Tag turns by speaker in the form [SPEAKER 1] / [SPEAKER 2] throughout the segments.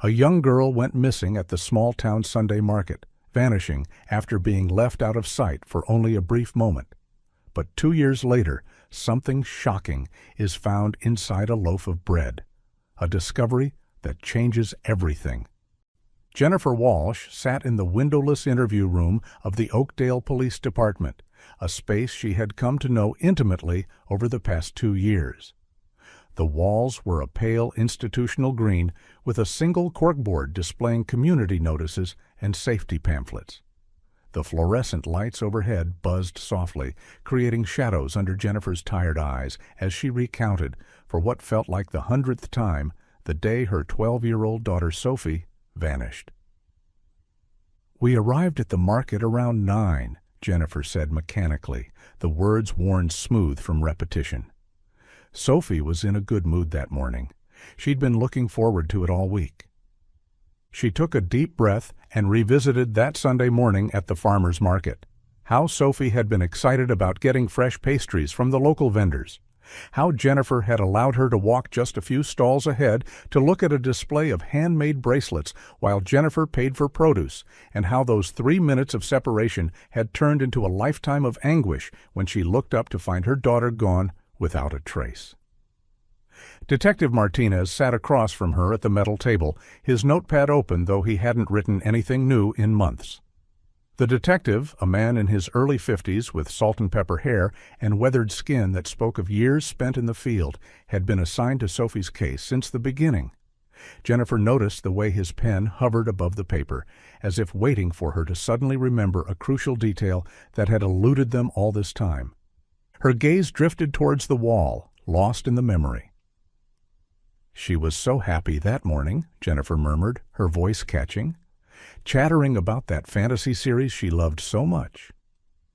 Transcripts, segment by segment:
[SPEAKER 1] A young girl went missing at the small-town Sunday market, vanishing after being left out of sight for only a brief moment. But 2 years later, something shocking is found inside a loaf of bread, a discovery that changes everything. Jennifer Walsh sat in the windowless interview room of the Oakdale Police Department, a space she had come to know intimately over the past 2 years. The walls were a pale institutional green with a single corkboard displaying community notices and safety pamphlets. The fluorescent lights overhead buzzed softly, creating shadows under Jennifer's tired eyes as she recounted, for what felt like the 100th time, the day her 12-year-old daughter Sophie vanished. "We arrived at the market around 9, Jennifer said mechanically, the words worn smooth from repetition. Sophie was in a good mood that morning. She'd been looking forward to it all week. She took a deep breath and revisited that Sunday morning at the farmer's market. How Sophie had been excited about getting fresh pastries from the local vendors. How Jennifer had allowed her to walk just a few stalls ahead to look at a display of handmade bracelets while Jennifer paid for produce, and how those 3 minutes of separation had turned into a lifetime of anguish when she looked up to find her daughter gone without a trace. Detective Martinez sat across from her at the metal table, his notepad open though he hadn't written anything new in months. The detective, a man in his early 50s with salt and pepper hair and weathered skin that spoke of years spent in the field, had been assigned to Sophie's case since the beginning. Jennifer noticed the way his pen hovered above the paper, as if waiting for her to suddenly remember a crucial detail that had eluded them all this time. Her gaze drifted towards the wall, lost in the memory. "She was so happy that morning," Jennifer murmured, her voice catching, chattering about that fantasy series she loved so much.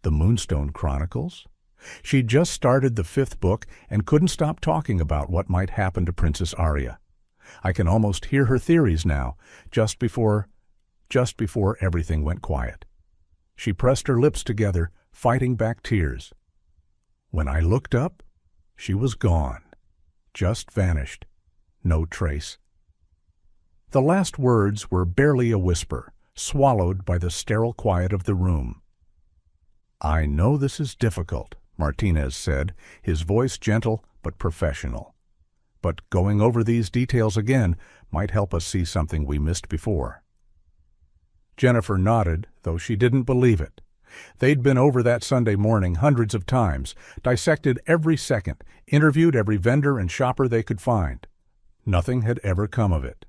[SPEAKER 1] The Moonstone Chronicles? She'd just started the 5th book and couldn't stop talking about what might happen to Princess Arya. I can almost hear her theories now, just before everything went quiet. She pressed her lips together, fighting back tears. When I looked up, she was gone. Just vanished. No trace. The last words were barely a whisper, swallowed by the sterile quiet of the room. "I know this is difficult," Martinez said, his voice gentle but professional. "But going over these details again might help us see something we missed before." Jennifer nodded, though she didn't believe it. They'd been over that Sunday morning hundreds of times, dissected every second, interviewed every vendor and shopper they could find. Nothing had ever come of it.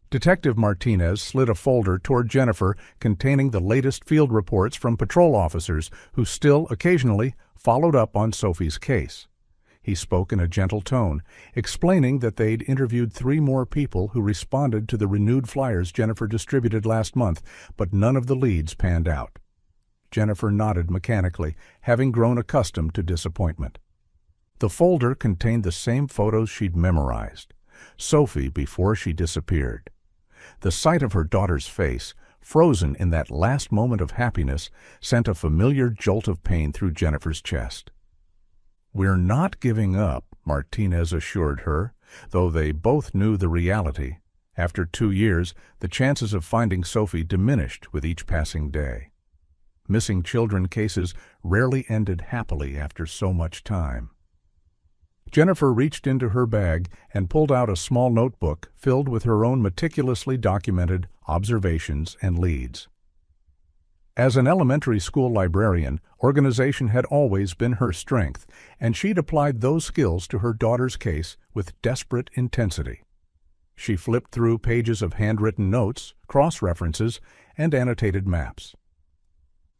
[SPEAKER 1] Detective Martinez slid a folder toward Jennifer containing the latest field reports from patrol officers who still, occasionally, followed up on Sophie's case. He spoke in a gentle tone, explaining that they'd interviewed 3 more people who responded to the renewed flyers Jennifer distributed last month, but none of the leads panned out. Jennifer nodded mechanically, having grown accustomed to disappointment. The folder contained the same photos she'd memorized. Sophie before she disappeared. The sight of her daughter's face, frozen in that last moment of happiness, sent a familiar jolt of pain through Jennifer's chest. "We're not giving up," Martinez assured her, though they both knew the reality. After 2 years, the chances of finding Sophie diminished with each passing day. Missing children cases rarely ended happily after so much time. Jennifer reached into her bag and pulled out a small notebook filled with her own meticulously documented observations and leads. As an elementary school librarian, organization had always been her strength, and she'd applied those skills to her daughter's case with desperate intensity. She flipped through pages of handwritten notes, cross-references, and annotated maps.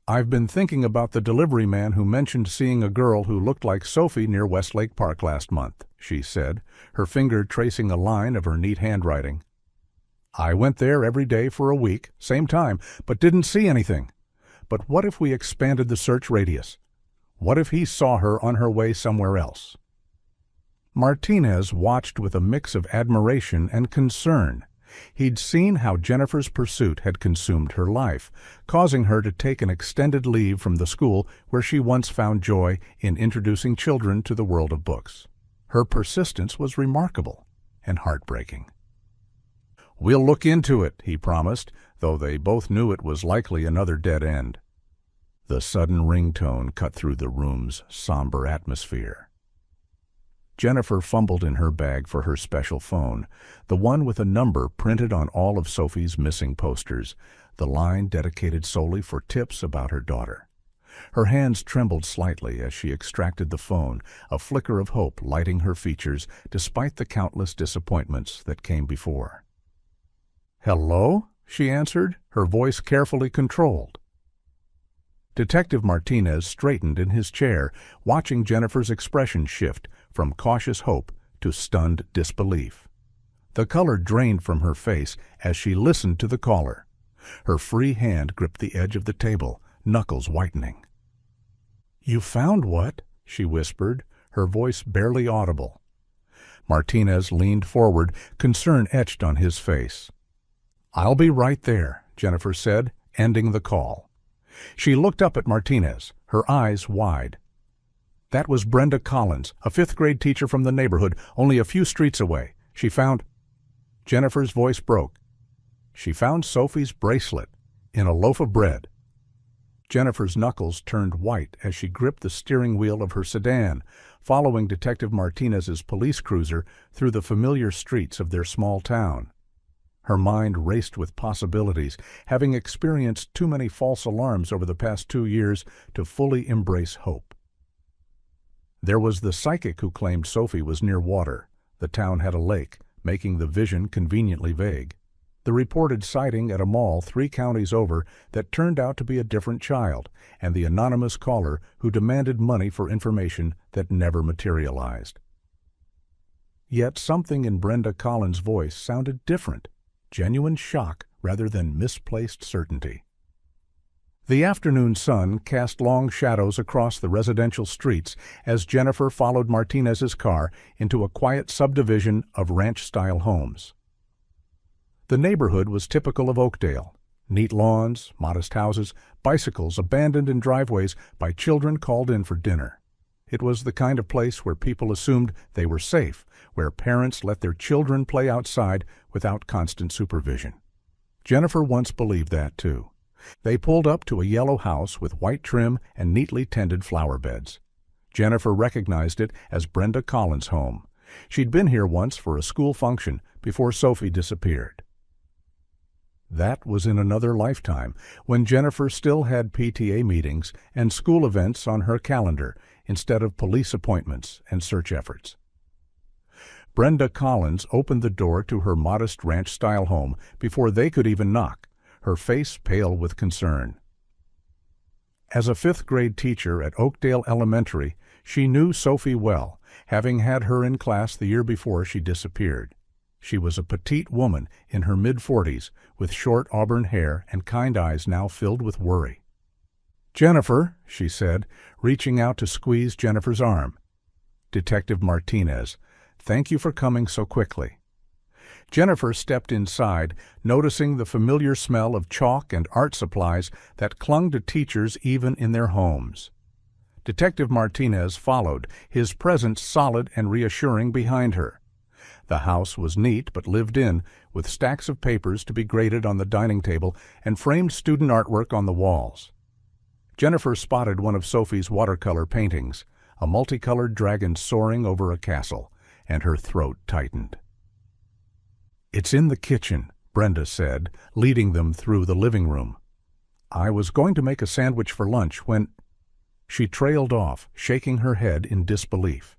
[SPEAKER 1] "I've been thinking about the delivery man who mentioned seeing a girl who looked like Sophie near Westlake Park last month," she said, her finger tracing a line of her neat handwriting. "I went there every day for a week, same time, but didn't see anything. But what if we expanded the search radius? What if he saw her on her way somewhere else?" Martinez watched with a mix of admiration and concern. He'd seen how Jennifer's pursuit had consumed her life, causing her to take an extended leave from the school where she once found joy in introducing children to the world of books. Her persistence was remarkable and heartbreaking. "We'll look into it," he promised, though they both knew it was likely another dead end. The sudden ringtone cut through the room's somber atmosphere. Jennifer fumbled in her bag for her special phone, the one with a number printed on all of Sophie's missing posters, the line dedicated solely for tips about her daughter. Her hands trembled slightly as she extracted the phone, a flicker of hope lighting her features despite the countless disappointments that came before. "Hello?" she answered, her voice carefully controlled. Detective Martinez straightened in his chair, watching Jennifer's expression shift from cautious hope to stunned disbelief. The color drained from her face as she listened to the caller. Her free hand gripped the edge of the table, knuckles whitening. "You found what?" she whispered, her voice barely audible. Martinez leaned forward, concern etched on his face. "I'll be right there," Jennifer said, ending the call. She looked up at Martinez, her eyes wide. "That was Brenda Collins, a fifth-grade teacher from the neighborhood, only a few streets away. She found—" Jennifer's voice broke. "She found Sophie's bracelet in a loaf of bread." Jennifer's knuckles turned white as she gripped the steering wheel of her sedan, following Detective Martinez's police cruiser through the familiar streets of their small town. Her mind raced with possibilities, having experienced too many false alarms over the past 2 years to fully embrace hope. There was the psychic who claimed Sophie was near water. The town had a lake, making the vision conveniently vague. The reported sighting at a mall 3 counties over that turned out to be a different child, and the anonymous caller who demanded money for information that never materialized. Yet something in Brenda Collins' voice sounded different, genuine shock rather than misplaced certainty. The afternoon sun cast long shadows across the residential streets as Jennifer followed Martinez's car into a quiet subdivision of ranch-style homes. The neighborhood was typical of Oakdale. Neat lawns, modest houses, bicycles abandoned in driveways by children called in for dinner. It was the kind of place where people assumed they were safe, where parents let their children play outside without constant supervision. Jennifer once believed that, too. They pulled up to a yellow house with white trim and neatly tended flower beds. Jennifer recognized it as Brenda Collins' home. She'd been here once for a school function before Sophie disappeared. That was in another lifetime, when Jennifer still had PTA meetings and school events on her calendar instead of police appointments and search efforts. Brenda Collins opened the door to her modest ranch-style home before they could even knock, her face pale with concern. As a fifth-grade teacher at Oakdale Elementary, she knew Sophie well, having had her in class the year before she disappeared. She was a petite woman in her mid-40s, with short auburn hair and kind eyes now filled with worry. "Jennifer," she said, reaching out to squeeze Jennifer's arm. "Detective Martinez, thank you for coming so quickly." Jennifer stepped inside, noticing the familiar smell of chalk and art supplies that clung to teachers even in their homes. Detective Martinez followed, his presence solid and reassuring behind her. The house was neat but lived in, with stacks of papers to be graded on the dining table and framed student artwork on the walls. Jennifer spotted one of Sophie's watercolor paintings, a multicolored dragon soaring over a castle, and her throat tightened. "It's in the kitchen," Brenda said, leading them through the living room. "I was going to make a sandwich for lunch when—" She trailed off, shaking her head in disbelief.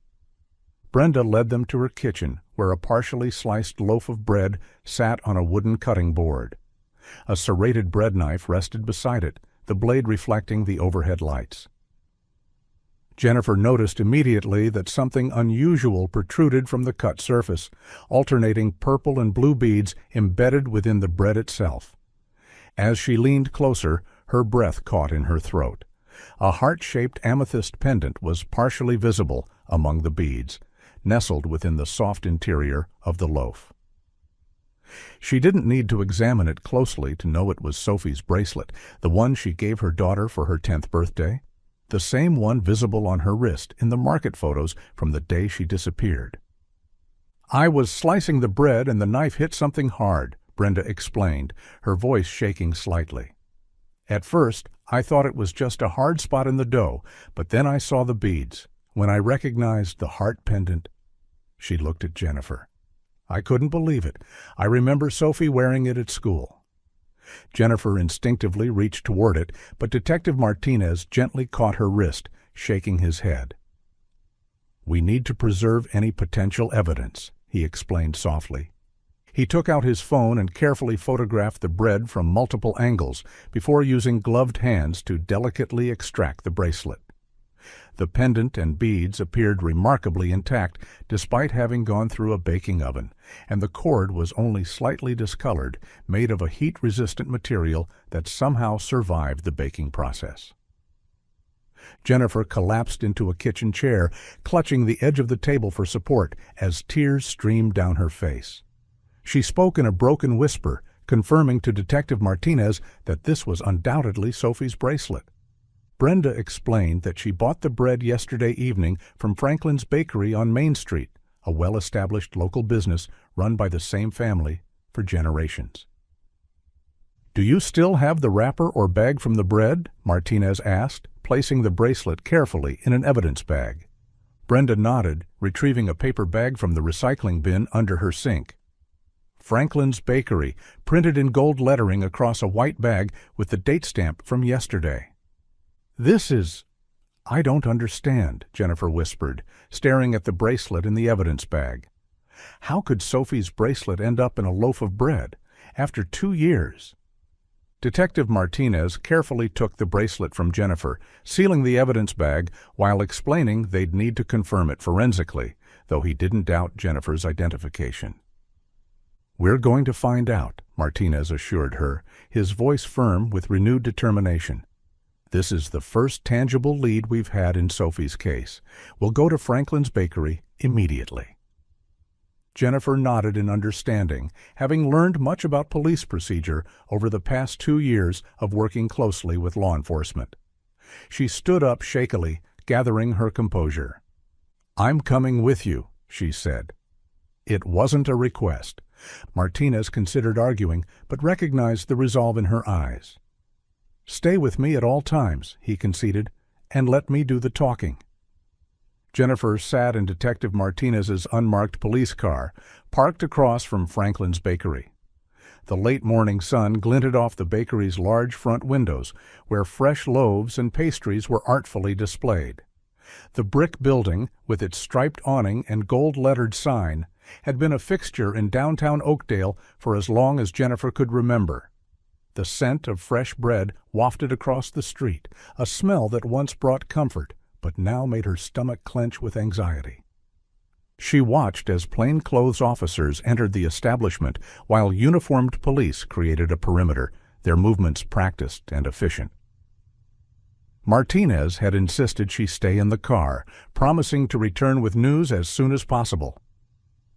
[SPEAKER 1] Brenda led them to her kitchen, where a partially sliced loaf of bread sat on a wooden cutting board. A serrated bread knife rested beside it, the blade reflecting the overhead lights. Jennifer noticed immediately that something unusual protruded from the cut surface, alternating purple and blue beads embedded within the bread itself. As she leaned closer, her breath caught in her throat. A heart-shaped amethyst pendant was partially visible among the beads, nestled within the soft interior of the loaf. She didn't need to examine it closely to know it was Sophie's bracelet, the one she gave her daughter for her 10th birthday, the same one visible on her wrist in the market photos from the day she disappeared. "I was slicing the bread and the knife hit something hard," Brenda explained, her voice shaking slightly. At first, I thought it was just a hard spot in the dough, but then I saw the beads. When I recognized the heart pendant, she looked at Jennifer. I couldn't believe it. I remember Sophie wearing it at school. Jennifer instinctively reached toward it, but Detective Martinez gently caught her wrist, shaking his head. "We need to preserve any potential evidence," he explained softly. He took out his phone and carefully photographed the bread from multiple angles before using gloved hands to delicately extract the bracelet. The pendant and beads appeared remarkably intact despite having gone through a baking oven, and the cord was only slightly discolored, made of a heat-resistant material that somehow survived the baking process. Jennifer collapsed into a kitchen chair, clutching the edge of the table for support as tears streamed down her face. She spoke in a broken whisper, confirming to Detective Martinez that this was undoubtedly Sophie's bracelet. Brenda explained that she bought the bread yesterday evening from Franklin's Bakery on Main Street, a well-established local business run by the same family for generations. "Do you still have the wrapper or bag from the bread?" Martinez asked, placing the bracelet carefully in an evidence bag. Brenda nodded, retrieving a paper bag from the recycling bin under her sink. Franklin's Bakery, printed in gold lettering across a white bag with the date stamp from yesterday. I don't understand," Jennifer whispered, staring at the bracelet in the evidence bag. "How could Sophie's bracelet end up in a loaf of bread? After 2 years?" Detective Martinez carefully took the bracelet from Jennifer, sealing the evidence bag while explaining they'd need to confirm it forensically, though he didn't doubt Jennifer's identification. "We're going to find out," Martinez assured her, his voice firm with renewed determination. "This is the first tangible lead we've had in Sophie's case. We'll go to Franklin's Bakery immediately." Jennifer nodded in understanding, having learned much about police procedure over the past 2 years of working closely with law enforcement. She stood up shakily, gathering her composure. "I'm coming with you," she said. It wasn't a request. Martinez considered arguing, but recognized the resolve in her eyes. "Stay with me at all times," he conceded, "and let me do the talking." Jennifer sat in Detective Martinez's unmarked police car, parked across from Franklin's Bakery. The late morning sun glinted off the bakery's large front windows, where fresh loaves and pastries were artfully displayed. The brick building, with its striped awning and gold-lettered sign, had been a fixture in downtown Oakdale for as long as Jennifer could remember. The scent of fresh bread wafted across the street, a smell that once brought comfort, but now made her stomach clench with anxiety. She watched as plainclothes officers entered the establishment while uniformed police created a perimeter, their movements practiced and efficient. Martinez had insisted she stay in the car, promising to return with news as soon as possible.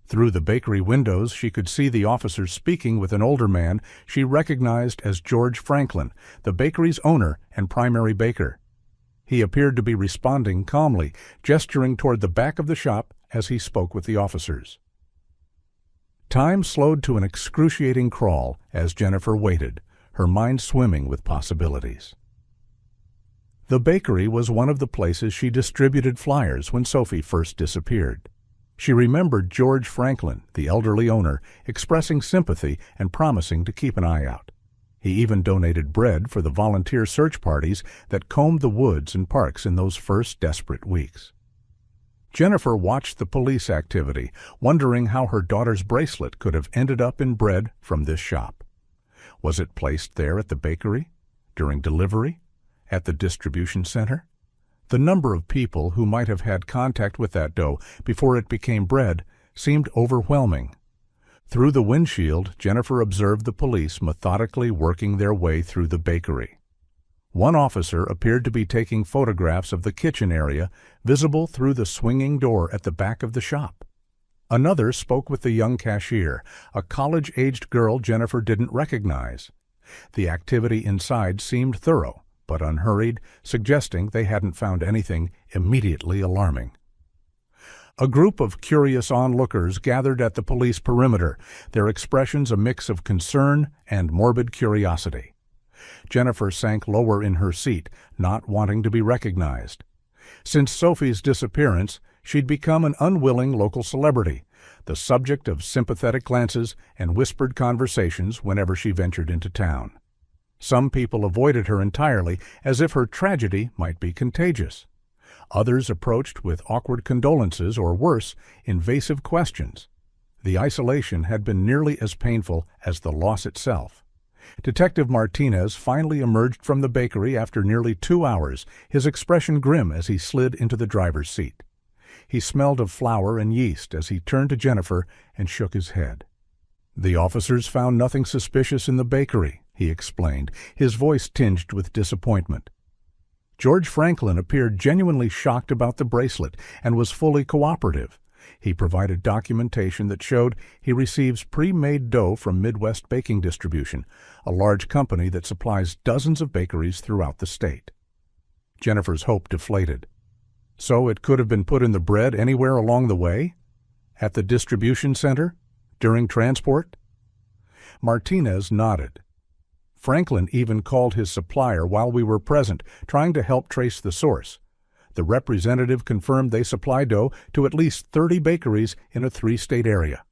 [SPEAKER 1] Through the bakery windows, she could see the officers speaking with an older man she recognized as George Franklin, the bakery's owner and primary baker. He appeared to be responding calmly, gesturing toward the back of the shop as he spoke with the officers. Time slowed to an excruciating crawl as Jennifer waited, her mind swimming with possibilities. The bakery was one of the places she distributed flyers when Sophie first disappeared. She remembered George Franklin, the elderly owner, expressing sympathy and promising to keep an eye out. He even donated bread for the volunteer search parties that combed the woods and parks in those first desperate weeks. Jennifer watched the police activity, wondering how her daughter's bracelet could have ended up in bread from this shop. Was it placed there at the bakery? During delivery? At the distribution center? The number of people who might have had contact with that dough before it became bread seemed overwhelming. Through the windshield, Jennifer observed the police methodically working their way through the bakery. One officer appeared to be taking photographs of the kitchen area, visible through the swinging door at the back of the shop. Another spoke with the young cashier, a college-aged girl Jennifer didn't recognize. The activity inside seemed thorough, but unhurried, suggesting they hadn't found anything immediately alarming. A group of curious onlookers gathered at the police perimeter, their expressions a mix of concern and morbid curiosity. Jennifer sank lower in her seat, not wanting to be recognized. Since Sophie's disappearance, she'd become an unwilling local celebrity, the subject of sympathetic glances and whispered conversations whenever she ventured into town. Some people avoided her entirely, as if her tragedy might be contagious. Others approached with awkward condolences or, worse, invasive questions. The isolation had been nearly as painful as the loss itself. Detective Martinez finally emerged from the bakery after nearly 2 hours, his expression grim as he slid into the driver's seat. He smelled of flour and yeast as he turned to Jennifer and shook his head. "The officers found nothing suspicious in the bakery," he explained, his voice tinged with disappointment. George Franklin appeared genuinely shocked about the bracelet and was fully cooperative. He provided documentation that showed he receives pre-made dough from Midwest Baking Distribution, a large company that supplies dozens of bakeries throughout the state. Jennifer's hope deflated. So it could have been put in the bread anywhere along the way? At the distribution center? During transport? Martinez nodded. Franklin even called his supplier while we were present, trying to help trace the source. The representative confirmed they supply dough to at least 30 bakeries in a 3-state area.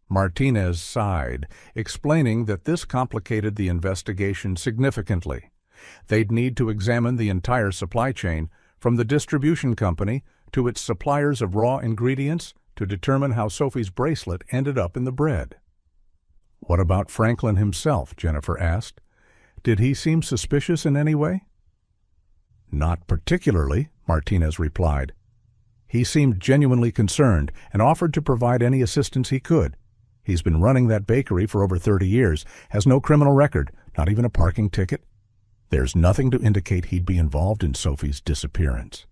[SPEAKER 1] Martinez sighed, explaining that this complicated the investigation significantly. They'd need to examine the entire supply chain, from the distribution company to its suppliers of raw ingredients, to determine how Sophie's bracelet ended up in the bread. "What about Franklin himself?" Jennifer asked. "Did he seem suspicious in any way?" "Not particularly," Martinez replied. "He seemed genuinely concerned and offered to provide any assistance he could. He's been running that bakery for over 30 years, has no criminal record, not even a parking ticket. There's nothing to indicate he'd be involved in Sophie's disappearance."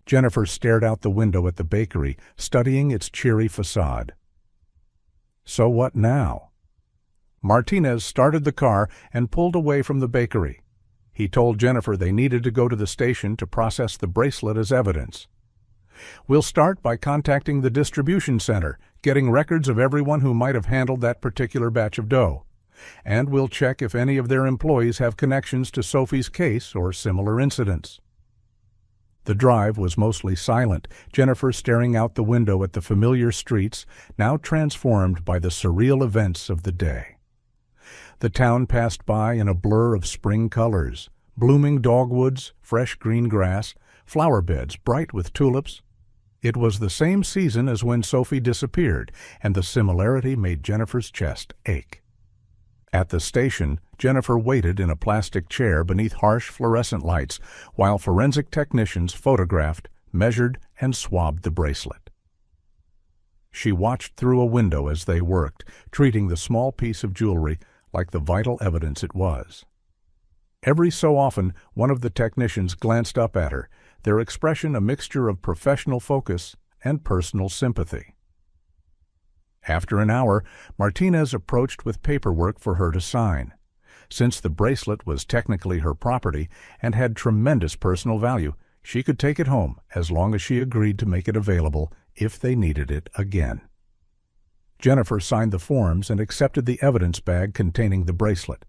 [SPEAKER 1] Jennifer stared out the window at the bakery, studying its cheery facade. So what now? Martinez started the car and pulled away from the bakery. He told Jennifer they needed to go to the station to process the bracelet as evidence. "We'll start by contacting the distribution center, getting records of everyone who might have handled that particular batch of dough. And we'll check if any of their employees have connections to Sophie's case or similar incidents." The drive was mostly silent, Jennifer staring out the window at the familiar streets, now transformed by the surreal events of the day. The town passed by in a blur of spring colors, blooming dogwoods, fresh green grass, flower beds bright with tulips. It was the same season as when Sophie disappeared, and the similarity made Jennifer's chest ache. At the station, Jennifer waited in a plastic chair beneath harsh fluorescent lights while forensic technicians photographed, measured, and swabbed the bracelet. She watched through a window as they worked, treating the small piece of jewelry like the vital evidence it was. Every so often, one of the technicians glanced up at her, their expression a mixture of professional focus and personal sympathy. After an hour, Martinez approached with paperwork for her to sign. Since the bracelet was technically her property and had tremendous personal value, she could take it home as long as she agreed to make it available if they needed it again. Jennifer signed the forms and accepted the evidence bag containing the bracelet.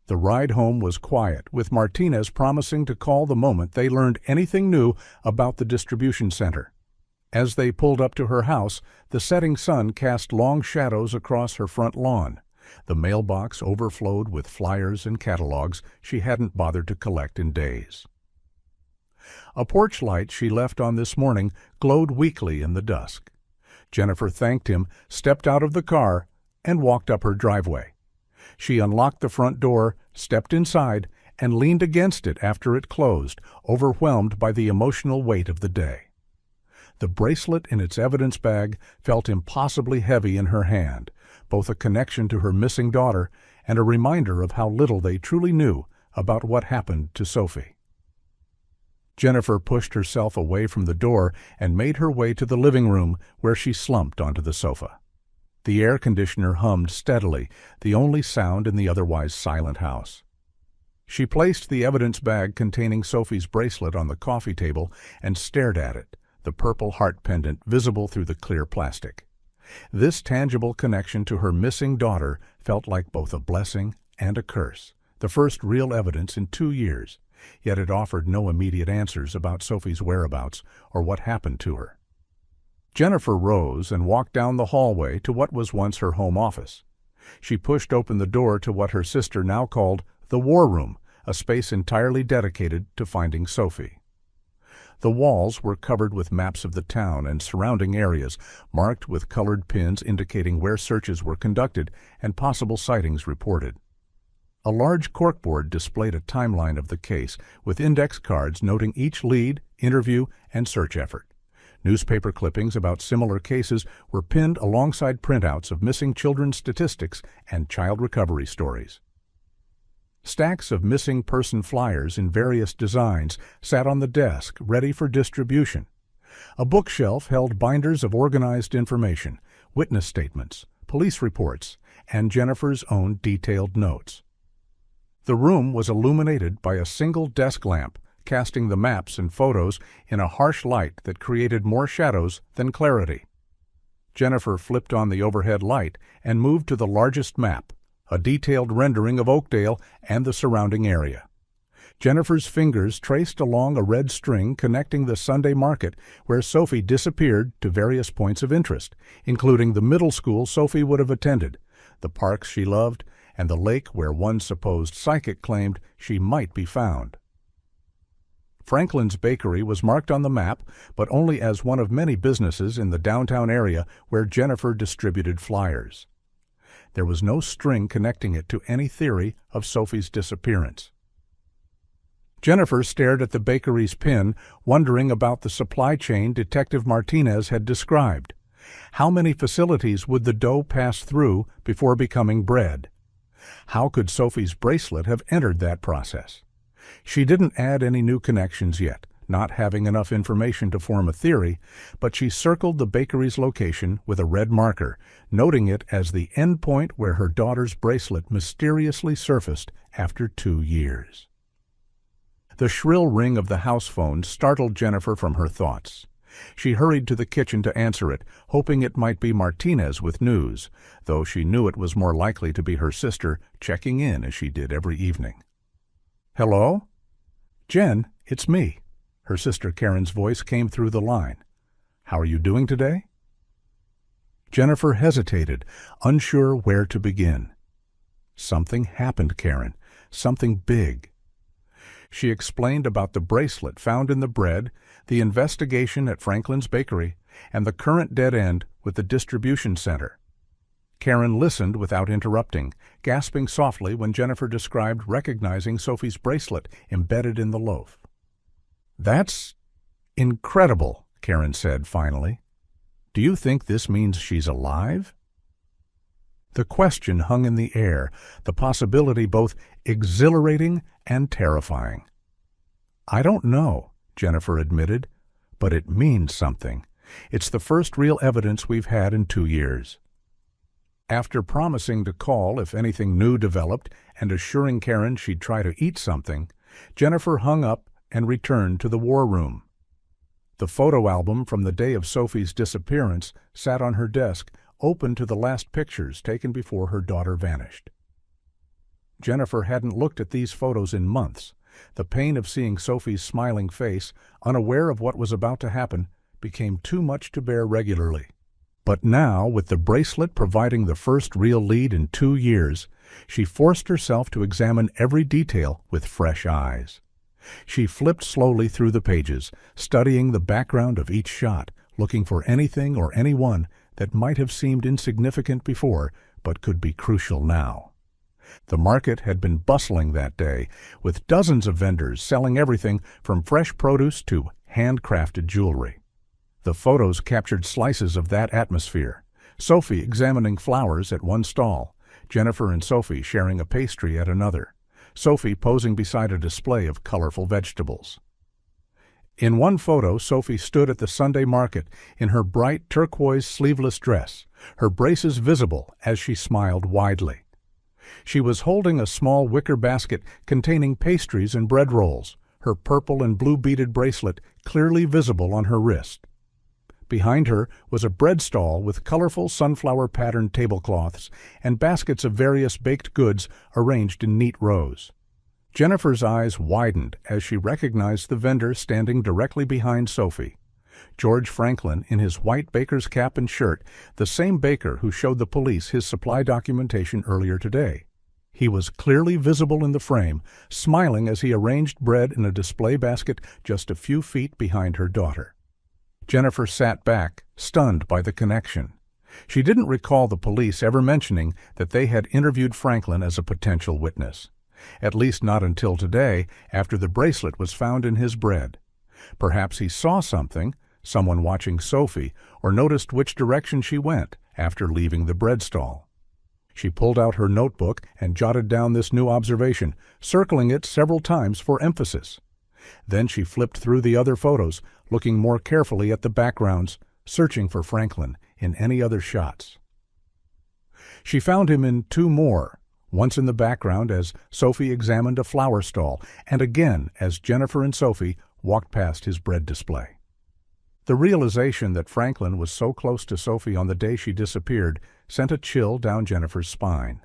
[SPEAKER 1] The ride home was quiet, with Martinez promising to call the moment they learned anything new about the distribution center. As they pulled up to her house, the setting sun cast long shadows across her front lawn. The mailbox overflowed with flyers and catalogs she hadn't bothered to collect in days. A porch light she left on this morning glowed weakly in the dusk. Jennifer thanked him, stepped out of the car, and walked up her driveway. She unlocked the front door, stepped inside, and leaned against it after it closed, overwhelmed by the emotional weight of the day. The bracelet in its evidence bag felt impossibly heavy in her hand, both a connection to her missing daughter and a reminder of how little they truly knew about what happened to Sophie. Jennifer pushed herself away from the door and made her way to the living room, where she slumped onto the sofa. The air conditioner hummed steadily, the only sound in the otherwise silent house. She placed the evidence bag containing Sophie's bracelet on the coffee table and stared at it, the purple heart pendant visible through the clear plastic. This tangible connection to her missing daughter felt like both a blessing and a curse, the first real evidence in 2 years, yet it offered no immediate answers about Sophie's whereabouts or what happened to her. Jennifer rose and walked down the hallway to what was once her home office. She pushed open the door to what her sister now called the War Room, a space entirely dedicated to finding Sophie. The walls were covered with maps of the town and surrounding areas, marked with colored pins indicating where searches were conducted and possible sightings reported. A large corkboard displayed a timeline of the case, with index cards noting each lead, interview, and search effort. Newspaper clippings about similar cases were pinned alongside printouts of missing children's statistics and child recovery stories. Stacks of missing person flyers in various designs sat on the desk, ready for distribution. A bookshelf held binders of organized information, witness statements, police reports, and Jennifer's own detailed notes. The room was illuminated by a single desk lamp, casting the maps and photos in a harsh light that created more shadows than clarity. Jennifer flipped on the overhead light and moved to the largest map, a detailed rendering of Oakdale and the surrounding area. Jennifer's fingers traced along a red string connecting the Sunday market where Sophie disappeared to various points of interest, including the middle school Sophie would have attended, the parks she loved, and the lake where one supposed psychic claimed she might be found. Franklin's Bakery was marked on the map, but only as one of many businesses in the downtown area where Jennifer distributed flyers. There was no string connecting it to any theory of Sophie's disappearance. Jennifer stared at the bakery's pin, wondering about the supply chain Detective Martinez had described. How many facilities would the dough pass through before becoming bread? How could Sophie's bracelet have entered that process? She didn't add any new connections yet, not having enough information to form a theory, but she circled the bakery's location with a red marker, noting it as the endpoint where her daughter's bracelet mysteriously surfaced after 2 years. The shrill ring of the house phone startled Jennifer from her thoughts. She hurried to the kitchen to answer it, hoping it might be Martinez with news, though she knew it was more likely to be her sister checking in as she did every evening. "Hello? Jen, it's me." Her sister Karen's voice came through the line. "How are you doing today?" Jennifer hesitated, unsure where to begin. "Something happened, Karen. Something big." She explained about the bracelet found in the bread, the investigation at Franklin's Bakery, and the current dead end with the distribution center. Karen listened without interrupting, gasping softly when Jennifer described recognizing Sophie's bracelet embedded in the loaf. "That's incredible," Karen said finally. "Do you think this means she's alive?" The question hung in the air, the possibility both exhilarating and terrifying. "I don't know," Jennifer admitted, "but it means something. It's the first real evidence we've had in 2 years." After promising to call if anything new developed and assuring Karen she'd try to eat something, Jennifer hung up and returned to the war room. The photo album from the day of Sophie's disappearance sat on her desk, open to the last pictures taken before her daughter vanished. Jennifer hadn't looked at these photos in months. The pain of seeing Sophie's smiling face, unaware of what was about to happen, became too much to bear regularly. But now, with the bracelet providing the first real lead in 2 years, she forced herself to examine every detail with fresh eyes. She flipped slowly through the pages, studying the background of each shot, looking for anything or anyone that might have seemed insignificant before but could be crucial now. The market had been bustling that day, with dozens of vendors selling everything from fresh produce to handcrafted jewelry. The photos captured slices of that atmosphere. Sophie examining flowers at one stall, Jennifer and Sophie sharing a pastry at another, Sophie posing beside a display of colorful vegetables. In one photo, Sophie stood at the Sunday market in her bright turquoise sleeveless dress, her braces visible as she smiled widely. She was holding a small wicker basket containing pastries and bread rolls, her purple and blue beaded bracelet clearly visible on her wrist. Behind her was a bread stall with colorful sunflower-patterned tablecloths and baskets of various baked goods arranged in neat rows. Jennifer's eyes widened as she recognized the vendor standing directly behind Sophie. George Franklin, in his white baker's cap and shirt, the same baker who showed the police his supply documentation earlier today. He was clearly visible in the frame, smiling as he arranged bread in a display basket just a few feet behind her daughter. Jennifer sat back, stunned by the connection. She didn't recall the police ever mentioning that they had interviewed Franklin as a potential witness. At least not until today, after the bracelet was found in his bread. Perhaps he saw something, someone watching Sophie, or noticed which direction she went after leaving the bread stall. She pulled out her notebook and jotted down this new observation, circling it several times for emphasis. Then she flipped through the other photos, looking more carefully at the backgrounds, searching for Franklin in any other shots. She found him in two more, once in the background as Sophie examined a flower stall, and again as Jennifer and Sophie walked past his bread display. The realization that Franklin was so close to Sophie on the day she disappeared sent a chill down Jennifer's spine.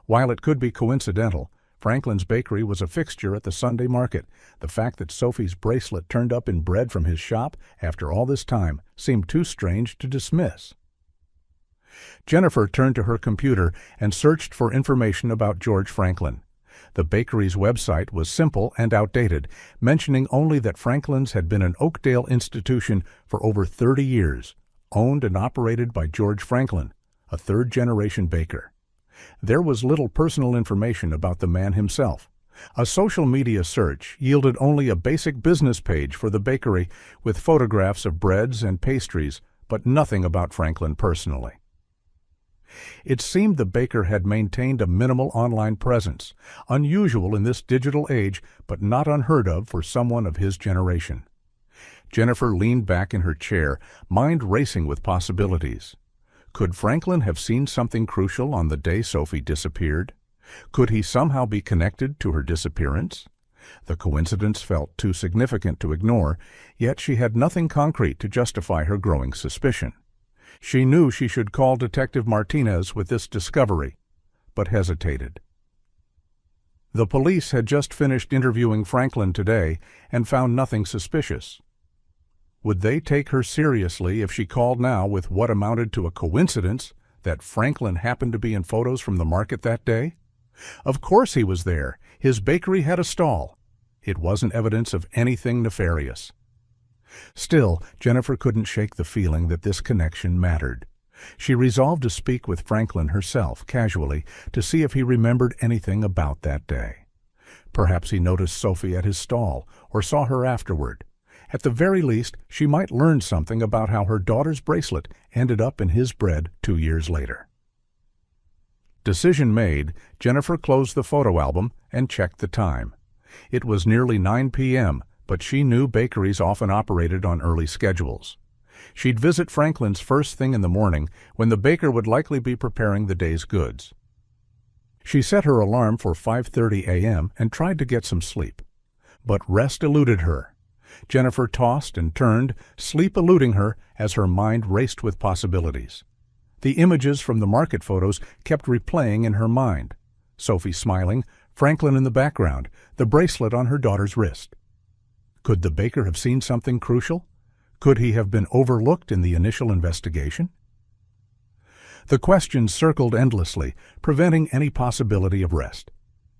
[SPEAKER 1] While it could be coincidental, Franklin's bakery was a fixture at the Sunday market. The fact that Sophie's bracelet turned up in bread from his shop after all this time seemed too strange to dismiss. Jennifer turned to her computer and searched for information about George Franklin. The bakery's website was simple and outdated, mentioning only that Franklin's had been an Oakdale institution for over 30 years, owned and operated by George Franklin, a third-generation baker. There was little personal information about the man himself. A social media search yielded only a basic business page for the bakery with photographs of breads and pastries, but nothing about Franklin personally. It seemed the baker had maintained a minimal online presence, unusual in this digital age, but not unheard of for someone of his generation. Jennifer leaned back in her chair, mind racing with possibilities. Could Franklin have seen something crucial on the day Sophie disappeared? Could he somehow be connected to her disappearance? The coincidence felt too significant to ignore, yet she had nothing concrete to justify her growing suspicion. She knew she should call Detective Martinez with this discovery, but hesitated. The police had just finished interviewing Franklin today and found nothing suspicious. Would they take her seriously if she called now with what amounted to a coincidence that Franklin happened to be in photos from the market that day? Of course he was there. His bakery had a stall. It wasn't evidence of anything nefarious. Still, Jennifer couldn't shake the feeling that this connection mattered. She resolved to speak with Franklin herself, casually, to see if he remembered anything about that day. Perhaps he noticed Sophie at his stall, or saw her afterward. At the very least, she might learn something about how her daughter's bracelet ended up in his bread 2 years later. Decision made, Jennifer closed the photo album and checked the time. It was nearly 9 p.m., but she knew bakeries often operated on early schedules. She'd visit Franklin's first thing in the morning, when the baker would likely be preparing the day's goods. She set her alarm for 5:30 a.m. and tried to get some sleep. But rest eluded her. Jennifer tossed and turned, sleep eluding her as her mind raced with possibilities. The images from the market photos kept replaying in her mind. Sophie smiling, Franklin in the background, the bracelet on her daughter's wrist. Could the baker have seen something crucial? Could he have been overlooked in the initial investigation? The questions circled endlessly, preventing any possibility of rest.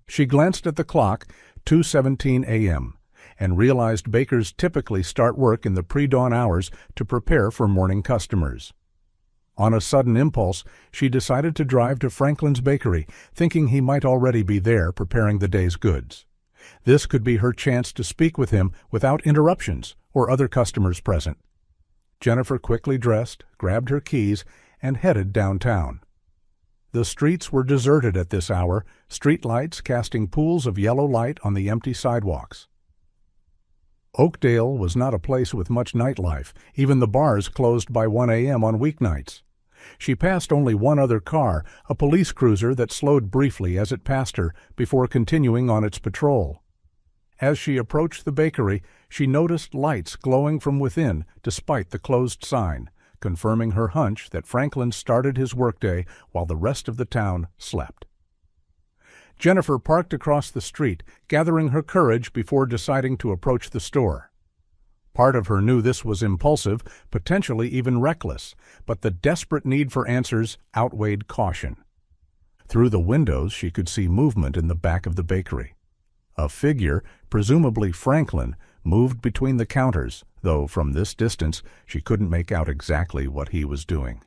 [SPEAKER 1] She glanced at the clock, 2:17 a.m., and realized bakers typically start work in the pre-dawn hours to prepare for morning customers. On a sudden impulse, she decided to drive to Franklin's bakery, thinking he might already be there preparing the day's goods. This could be her chance to speak with him without interruptions or other customers present. Jennifer quickly dressed, grabbed her keys, and headed downtown. The streets were deserted at this hour, street lights casting pools of yellow light on the empty sidewalks. Oakdale was not a place with much nightlife. Even the bars closed by 1 a.m. on weeknights. She passed only one other car, a police cruiser that slowed briefly as it passed her before continuing on its patrol. As she approached the bakery, she noticed lights glowing from within despite the closed sign, confirming her hunch that Franklin started his workday while the rest of the town slept. Jennifer parked across the street, gathering her courage before deciding to approach the store. Part of her knew this was impulsive, potentially even reckless, but the desperate need for answers outweighed caution. Through the windows, she could see movement in the back of the bakery. A figure, presumably Franklin, moved between the counters, though from this distance she couldn't make out exactly what he was doing.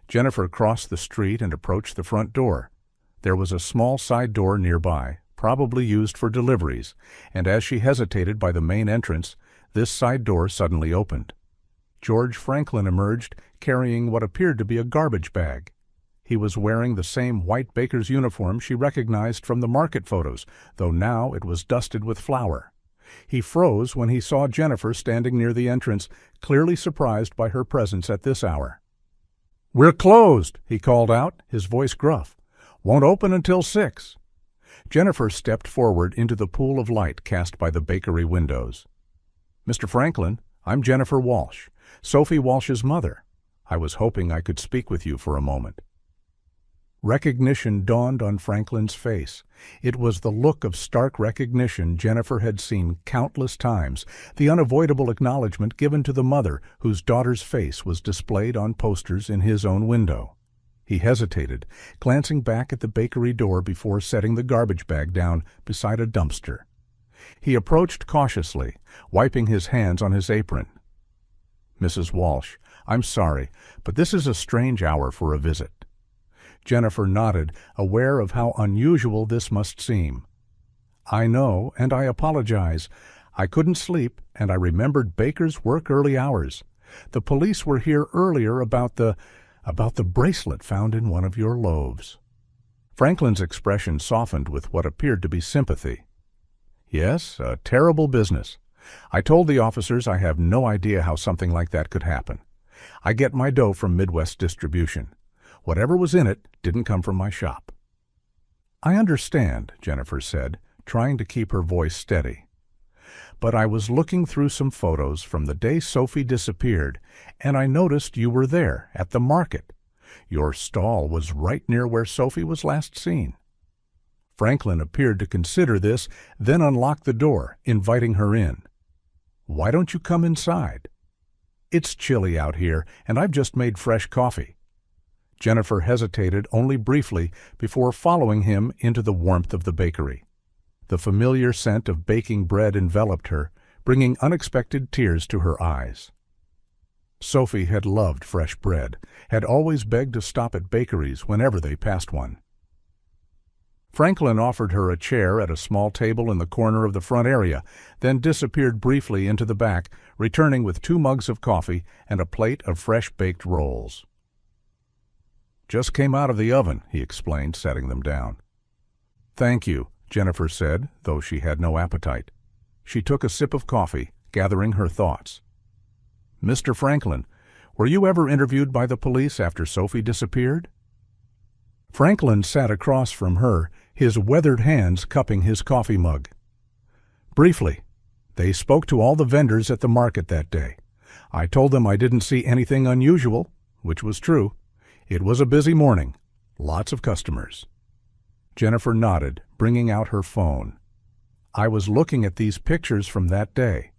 [SPEAKER 1] Jennifer crossed the street and approached the front door. There was a small side door nearby, probably used for deliveries, and as she hesitated by the main entrance, this side door suddenly opened. George Franklin emerged, carrying what appeared to be a garbage bag. He was wearing the same white baker's uniform she recognized from the market photos, though now it was dusted with flour. He froze when he saw Jennifer standing near the entrance, clearly surprised by her presence at this hour. "We're closed," he called out, his voice gruff. "Won't open until 6. Jennifer stepped forward into the pool of light cast by the bakery windows. "Mr. Franklin, I'm Jennifer Walsh, Sophie Walsh's mother. I was hoping I could speak with you for a moment." Recognition dawned on Franklin's face. It was the look of stark recognition Jennifer had seen countless times, the unavoidable acknowledgment given to the mother whose daughter's face was displayed on posters in his own window. He hesitated, glancing back at the bakery door before setting the garbage bag down beside a dumpster. He approached cautiously, wiping his hands on his apron. "Mrs. Walsh, I'm sorry, but this is a strange hour for a visit." Jennifer nodded, aware of how unusual this must seem. "I know, and I apologize. I couldn't sleep, and I remembered bakers work early hours. The police were here earlier about the bracelet found in one of your loaves." Franklin's expression softened with what appeared to be sympathy. "Yes, a terrible business. I told the officers I have no idea how something like that could happen. I get my dough from Midwest Distribution. Whatever was in it didn't come from my shop." "I understand," Jennifer said, trying to keep her voice steady. "But I was looking through some photos from the day Sophie disappeared, and I noticed you were there, at the market. Your stall was right near where Sophie was last seen." Franklin appeared to consider this, then unlocked the door, inviting her in. "Why don't you come inside?" "It's chilly out here, and I've just made fresh coffee." Jennifer hesitated only briefly before following him into the warmth of the bakery. The familiar scent of baking bread enveloped her, bringing unexpected tears to her eyes. Sophie had loved fresh bread, had always begged to stop at bakeries whenever they passed one. Franklin offered her a chair at a small table in the corner of the front area, then disappeared briefly into the back, returning with 2 mugs of coffee and a plate of fresh-baked rolls. "Just came out of the oven," he explained, setting them down. "Thank you," Jennifer said, though she had no appetite. She took a sip of coffee, gathering her thoughts. "Mr. Franklin, were you ever interviewed by the police after Sophie disappeared?" Franklin sat across from her, his weathered hands cupping his coffee mug. "Briefly. They spoke to all the vendors at the market that day. I told them I didn't see anything unusual, which was true. It was a busy morning. Lots of customers." Jennifer nodded, bringing out her phone. "I was looking at these pictures from that day."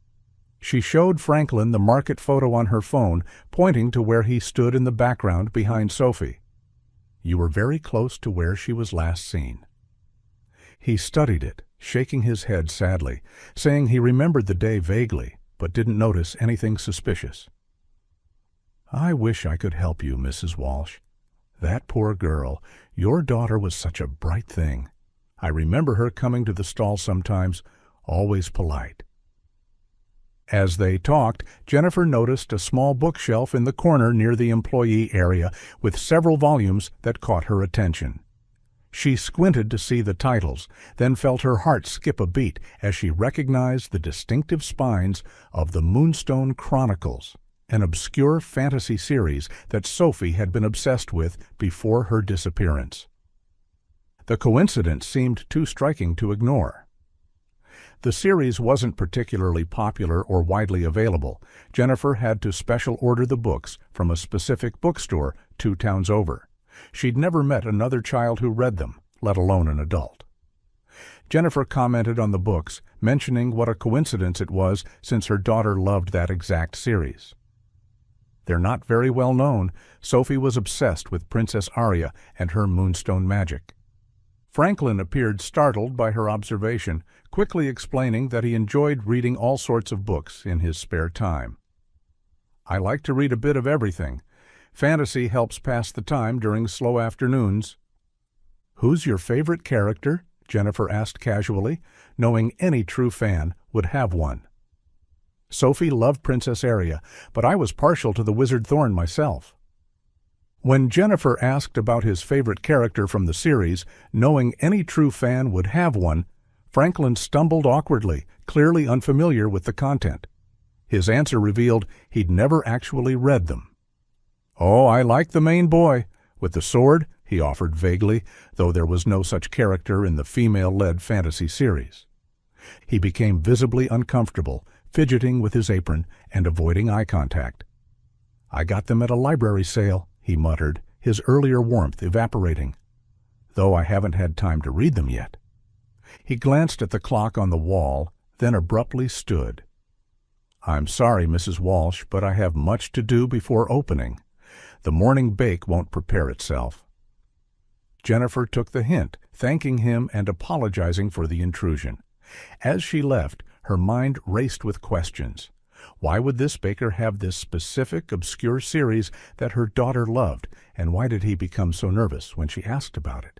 [SPEAKER 1] She showed Franklin the market photo on her phone, pointing to where he stood in the background behind Sophie. "You were very close to where she was last seen." He studied it, shaking his head sadly, saying he remembered the day vaguely, but didn't notice anything suspicious. "I wish I could help you, Mrs. Walsh. That poor girl, your daughter was such a bright thing. I remember her coming to the stall sometimes, always polite." As they talked, Jennifer noticed a small bookshelf in the corner near the employee area with several volumes that caught her attention. She squinted to see the titles, then felt her heart skip a beat as she recognized the distinctive spines of the Moonstone Chronicles, an obscure fantasy series that Sophie had been obsessed with before her disappearance. The coincidence seemed too striking to ignore. The series wasn't particularly popular or widely available. Jennifer had to special order the books from a specific bookstore 2 towns over. She'd never met another child who read them, let alone an adult. Jennifer commented on the books, mentioning what a coincidence it was since her daughter loved that exact series. They're not very well known. Sophie was obsessed with Princess Aria and her moonstone magic. Franklin appeared startled by her observation, quickly explaining that he enjoyed reading all sorts of books in his spare time. "I like to read a bit of everything. Fantasy helps pass the time during slow afternoons." "Who's your favorite character?" Jennifer asked casually, knowing any true fan would have one. "Sophie loved Princess Aria, but I was partial to the Wizard Thorn myself." When Jennifer asked about his favorite character from the series, knowing any true fan would have one, Franklin stumbled awkwardly, clearly unfamiliar with the content. His answer revealed he'd never actually read them. "Oh, I like the main boy, with the sword," he offered vaguely, though there was no such character in the female-led fantasy series. He became visibly uncomfortable, fidgeting with his apron and avoiding eye contact. "I got them at a library sale," he muttered, his earlier warmth evaporating. "Though I haven't had time to read them yet." He glanced at the clock on the wall, then abruptly stood. "I'm sorry, Mrs. Walsh, but I have much to do before opening. The morning bake won't prepare itself." Jennifer took the hint, thanking him and apologizing for the intrusion. As she left, her mind raced with questions. Why would this baker have this specific, obscure series that her daughter loved, and why did he become so nervous when she asked about it?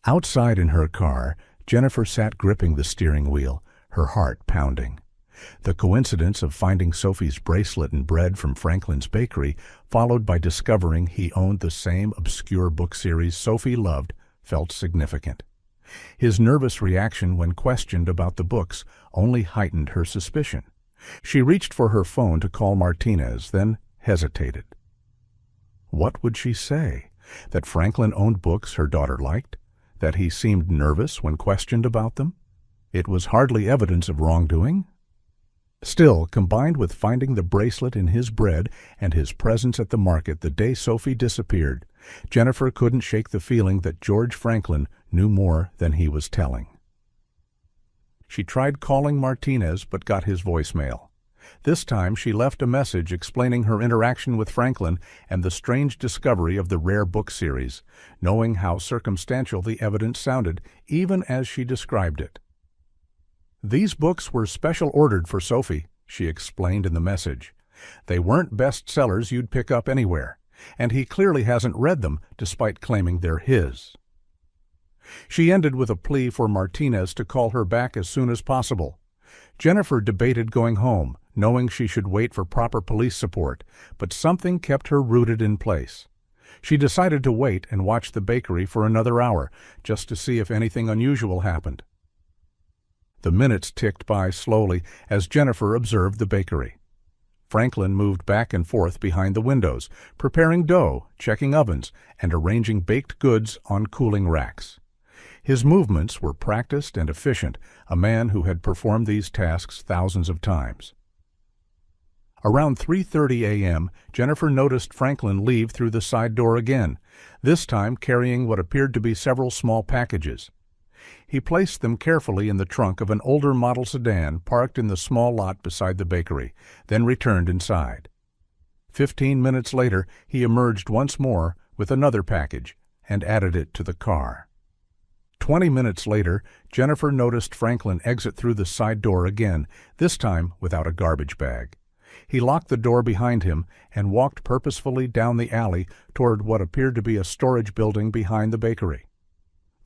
[SPEAKER 1] Outside in her car, Jennifer sat gripping the steering wheel, her heart pounding. The coincidence of finding Sophie's bracelet and bread from Franklin's bakery, followed by discovering he owned the same obscure book series Sophie loved, felt significant. His nervous reaction when questioned about the books only heightened her suspicion. She reached for her phone to call Martinez, then hesitated. What would she say? That Franklin owned books her daughter liked? That he seemed nervous when questioned about them? It was hardly evidence of wrongdoing. Still, combined with finding the bracelet in his bread and his presence at the market the day Sophie disappeared, Jennifer couldn't shake the feeling that George Franklin knew more than he was telling. She tried calling Martinez but got his voicemail. This time she left a message explaining her interaction with Franklin and the strange discovery of the rare book series, knowing how circumstantial the evidence sounded, even as she described it. "These books were special ordered for Sophie," she explained in the message. "They weren't bestsellers you'd pick up anywhere, and he clearly hasn't read them despite claiming they're his." She ended with a plea for Martinez to call her back as soon as possible. Jennifer debated going home, knowing she should wait for proper police support, but something kept her rooted in place. She decided to wait and watch the bakery for another hour, just to see if anything unusual happened. The minutes ticked by slowly as Jennifer observed the bakery. Franklin moved back and forth behind the windows, preparing dough, checking ovens, and arranging baked goods on cooling racks. His movements were practiced and efficient, a man who had performed these tasks thousands of times. Around 3:30 a.m., Jennifer noticed Franklin leave through the side door again, this time carrying what appeared to be several small packages. He placed them carefully in the trunk of an older model sedan parked in the small lot beside the bakery, then returned inside. 15 minutes later, he emerged once more with another package and added it to the car. 20 minutes later, Jennifer noticed Franklin exit through the side door again, this time without a garbage bag. He locked the door behind him and walked purposefully down the alley toward what appeared to be a storage building behind the bakery.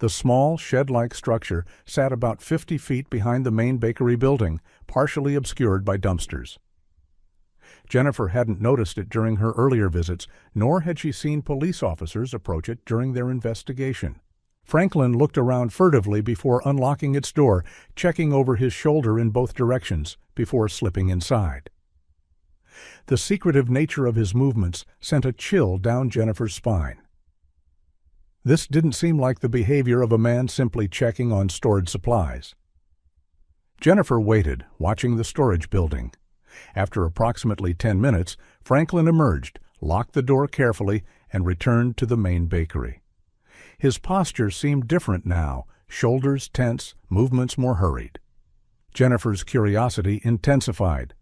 [SPEAKER 1] The small, shed-like structure sat about 50 feet behind the main bakery building, partially obscured by dumpsters. Jennifer hadn't noticed it during her earlier visits, nor had she seen police officers approach it during their investigation. Franklin looked around furtively before unlocking its door, checking over his shoulder in both directions before slipping inside. The secretive nature of his movements sent a chill down Jennifer's spine. This didn't seem like the behavior of a man simply checking on stored supplies. Jennifer waited, watching the storage building. After approximately 10 minutes, Franklin emerged, locked the door carefully, and returned to the main bakery. His posture seemed different now, shoulders tense, movements more hurried. Jennifer's curiosity intensified.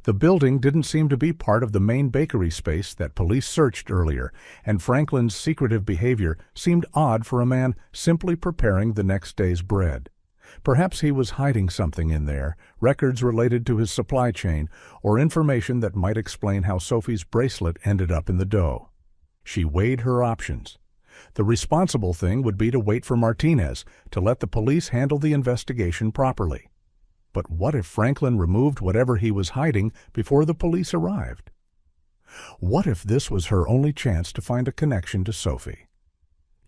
[SPEAKER 1] The building didn't seem to be part of the main bakery space that police searched earlier, and Franklin's secretive behavior seemed odd for a man simply preparing the next day's bread. Perhaps he was hiding something in there, records related to his supply chain, or information that might explain how Sophie's bracelet ended up in the dough. She weighed her options. The responsible thing would be to wait for Martinez, to let the police handle the investigation properly. But what if Franklin removed whatever he was hiding before the police arrived? What if this was her only chance to find a connection to Sophie?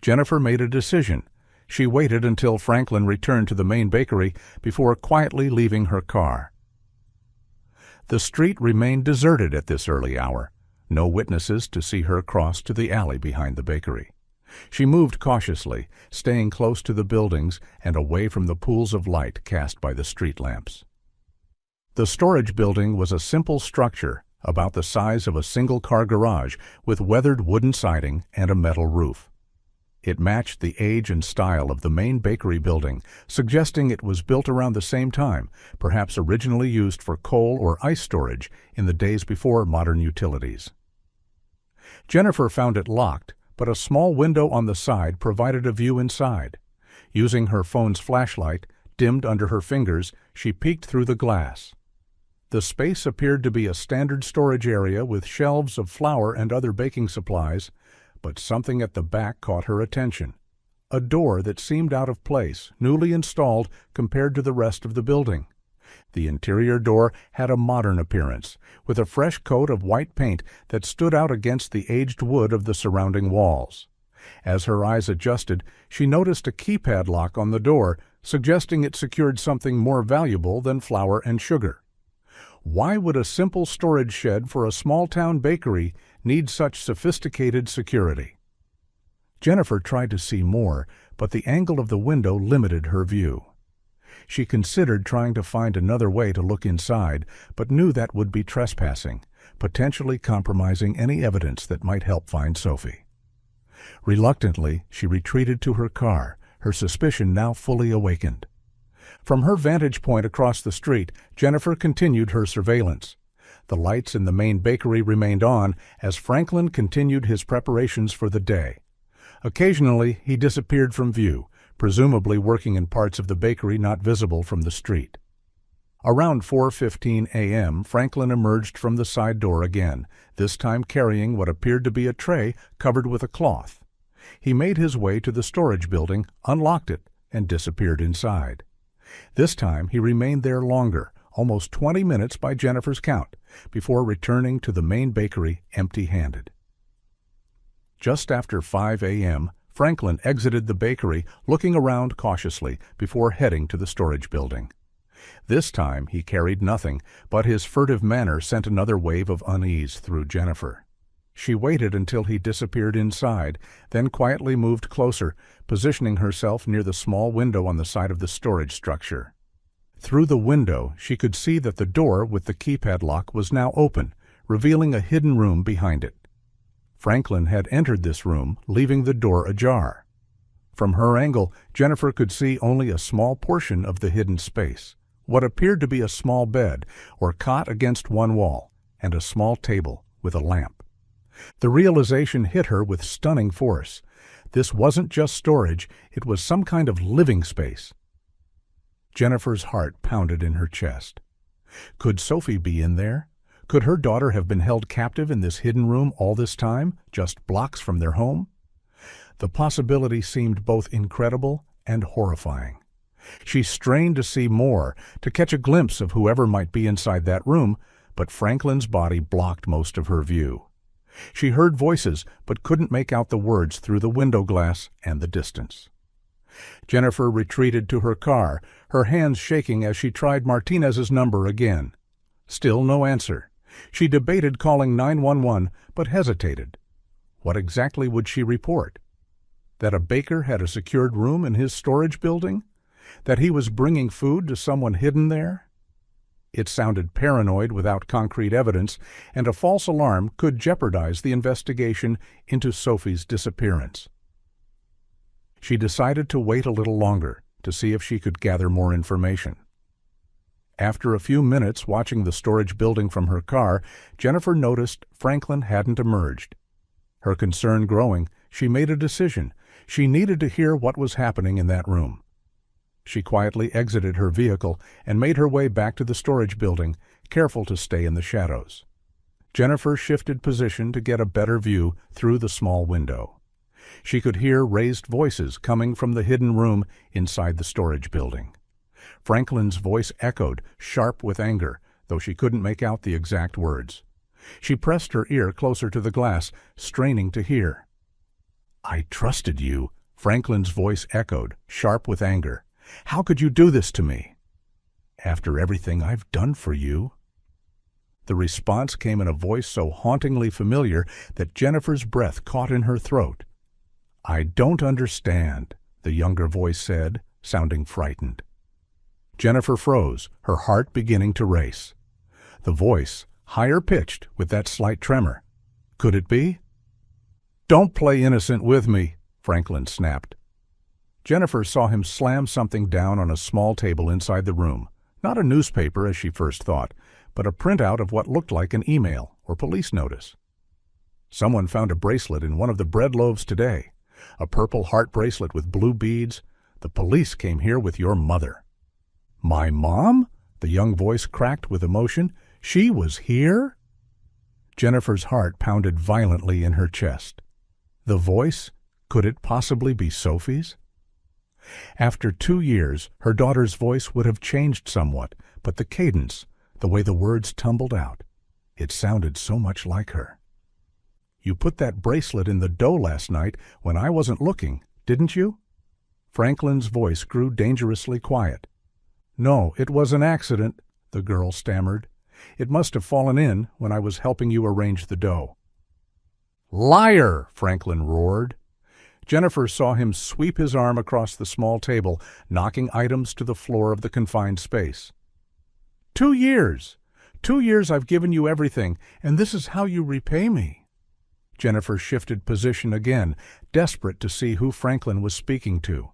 [SPEAKER 1] Jennifer made a decision. She waited until Franklin returned to the main bakery before quietly leaving her car. The street remained deserted at this early hour. No witnesses to see her cross to the alley behind the bakery. She moved cautiously, staying close to the buildings and away from the pools of light cast by the street lamps. The storage building was a simple structure, about the size of a single-car garage, with weathered wooden siding and a metal roof. It matched the age and style of the main bakery building, suggesting it was built around the same time, perhaps originally used for coal or ice storage in the days before modern utilities. Jennifer found it locked, but a small window on the side provided a view inside. Using her phone's flashlight, dimmed under her fingers, she peeked through the glass. The space appeared to be a standard storage area with shelves of flour and other baking supplies, but something at the back caught her attention. A door that seemed out of place, newly installed compared to the rest of the building. The interior door had a modern appearance, with a fresh coat of white paint that stood out against the aged wood of the surrounding walls. As her eyes adjusted, she noticed a keypad lock on the door, suggesting it secured something more valuable than flour and sugar. Why would a simple storage shed for a small-town bakery need such sophisticated security? Jennifer tried to see more, but the angle of the window limited her view. She considered trying to find another way to look inside, but knew that would be trespassing, potentially compromising any evidence that might help find Sophie. Reluctantly, she retreated to her car, her suspicion now fully awakened. From her vantage point across the street, Jennifer continued her surveillance. The lights in the main bakery remained on as Franklin continued his preparations for the day. Occasionally, he disappeared from view, presumably working in parts of the bakery not visible from the street. Around 4:15 a.m., Franklin emerged from the side door again, this time carrying what appeared to be a tray covered with a cloth. He made his way to the storage building, unlocked it, and disappeared inside. This time he remained there longer, almost 20 minutes by Jennifer's count, before returning to the main bakery empty-handed. Just after 5 a.m., Franklin exited the bakery, looking around cautiously before heading to the storage building. This time he carried nothing, but his furtive manner sent another wave of unease through Jennifer. She waited until he disappeared inside, then quietly moved closer, positioning herself near the small window on the side of the storage structure. Through the window, she could see that the door with the keypad lock was now open, revealing a hidden room behind it. Franklin had entered this room, leaving the door ajar. From her angle, Jennifer could see only a small portion of the hidden space, what appeared to be a small bed or cot against one wall, and a small table with a lamp. The realization hit her with stunning force. This wasn't just storage, it was some kind of living space. Jennifer's heart pounded in her chest. Could Sophie be in there? Could her daughter have been held captive in this hidden room all this time, just blocks from their home? The possibility seemed both incredible and horrifying. She strained to see more, to catch a glimpse of whoever might be inside that room, but Franklin's body blocked most of her view. She heard voices, but couldn't make out the words through the window glass and the distance. Jennifer retreated to her car, her hands shaking as she tried Martinez's number again. Still no answer. She debated calling 911, but hesitated. What exactly would she report? That a baker had a secured room in his storage building? That he was bringing food to someone hidden there? It sounded paranoid without concrete evidence, and a false alarm could jeopardize the investigation into Sophie's disappearance. She decided to wait a little longer to see if she could gather more information. After a few minutes watching the storage building from her car, Jennifer noticed Franklin hadn't emerged. Her concern growing, she made a decision. She needed to hear what was happening in that room. She quietly exited her vehicle and made her way back to the storage building, careful to stay in the shadows. Jennifer shifted position to get a better view through the small window. She could hear raised voices coming from the hidden room inside the storage building. Franklin's voice echoed, sharp with anger, though she couldn't make out the exact words. She pressed her ear closer to the glass, straining to hear. "I trusted you," Franklin's voice echoed, sharp with anger. "How could you do this to me? After everything I've done for you?" The response came in a voice so hauntingly familiar that Jennifer's breath caught in her throat. "I don't understand," the younger voice said, sounding frightened. Jennifer froze, her heart beginning to race. The voice, higher-pitched with that slight tremor. Could it be? "Don't play innocent with me," Franklin snapped. Jennifer saw him slam something down on a small table inside the room. Not a newspaper, as she first thought, but a printout of what looked like an email or police notice. "Someone found a bracelet in one of the bread loaves today. A purple heart bracelet with blue beads. The police came here with your mother." "My mom?" The young voice cracked with emotion. "She was here?" Jennifer's heart pounded violently in her chest. The voice? Could it possibly be Sophie's? After 2 years, her daughter's voice would have changed somewhat, but the cadence, the way the words tumbled out, it sounded so much like her. "You put that bracelet in the dough last night when I wasn't looking, didn't you?" Franklin's voice grew dangerously quiet. "No, it was an accident," the girl stammered. "It must have fallen in when I was helping you arrange the dough." "Liar!" Franklin roared. Jennifer saw him sweep his arm across the small table, knocking items to the floor of the confined space. 2 years! 2 years I've given you everything, and this is how you repay me." Jennifer shifted position again, desperate to see who Franklin was speaking to.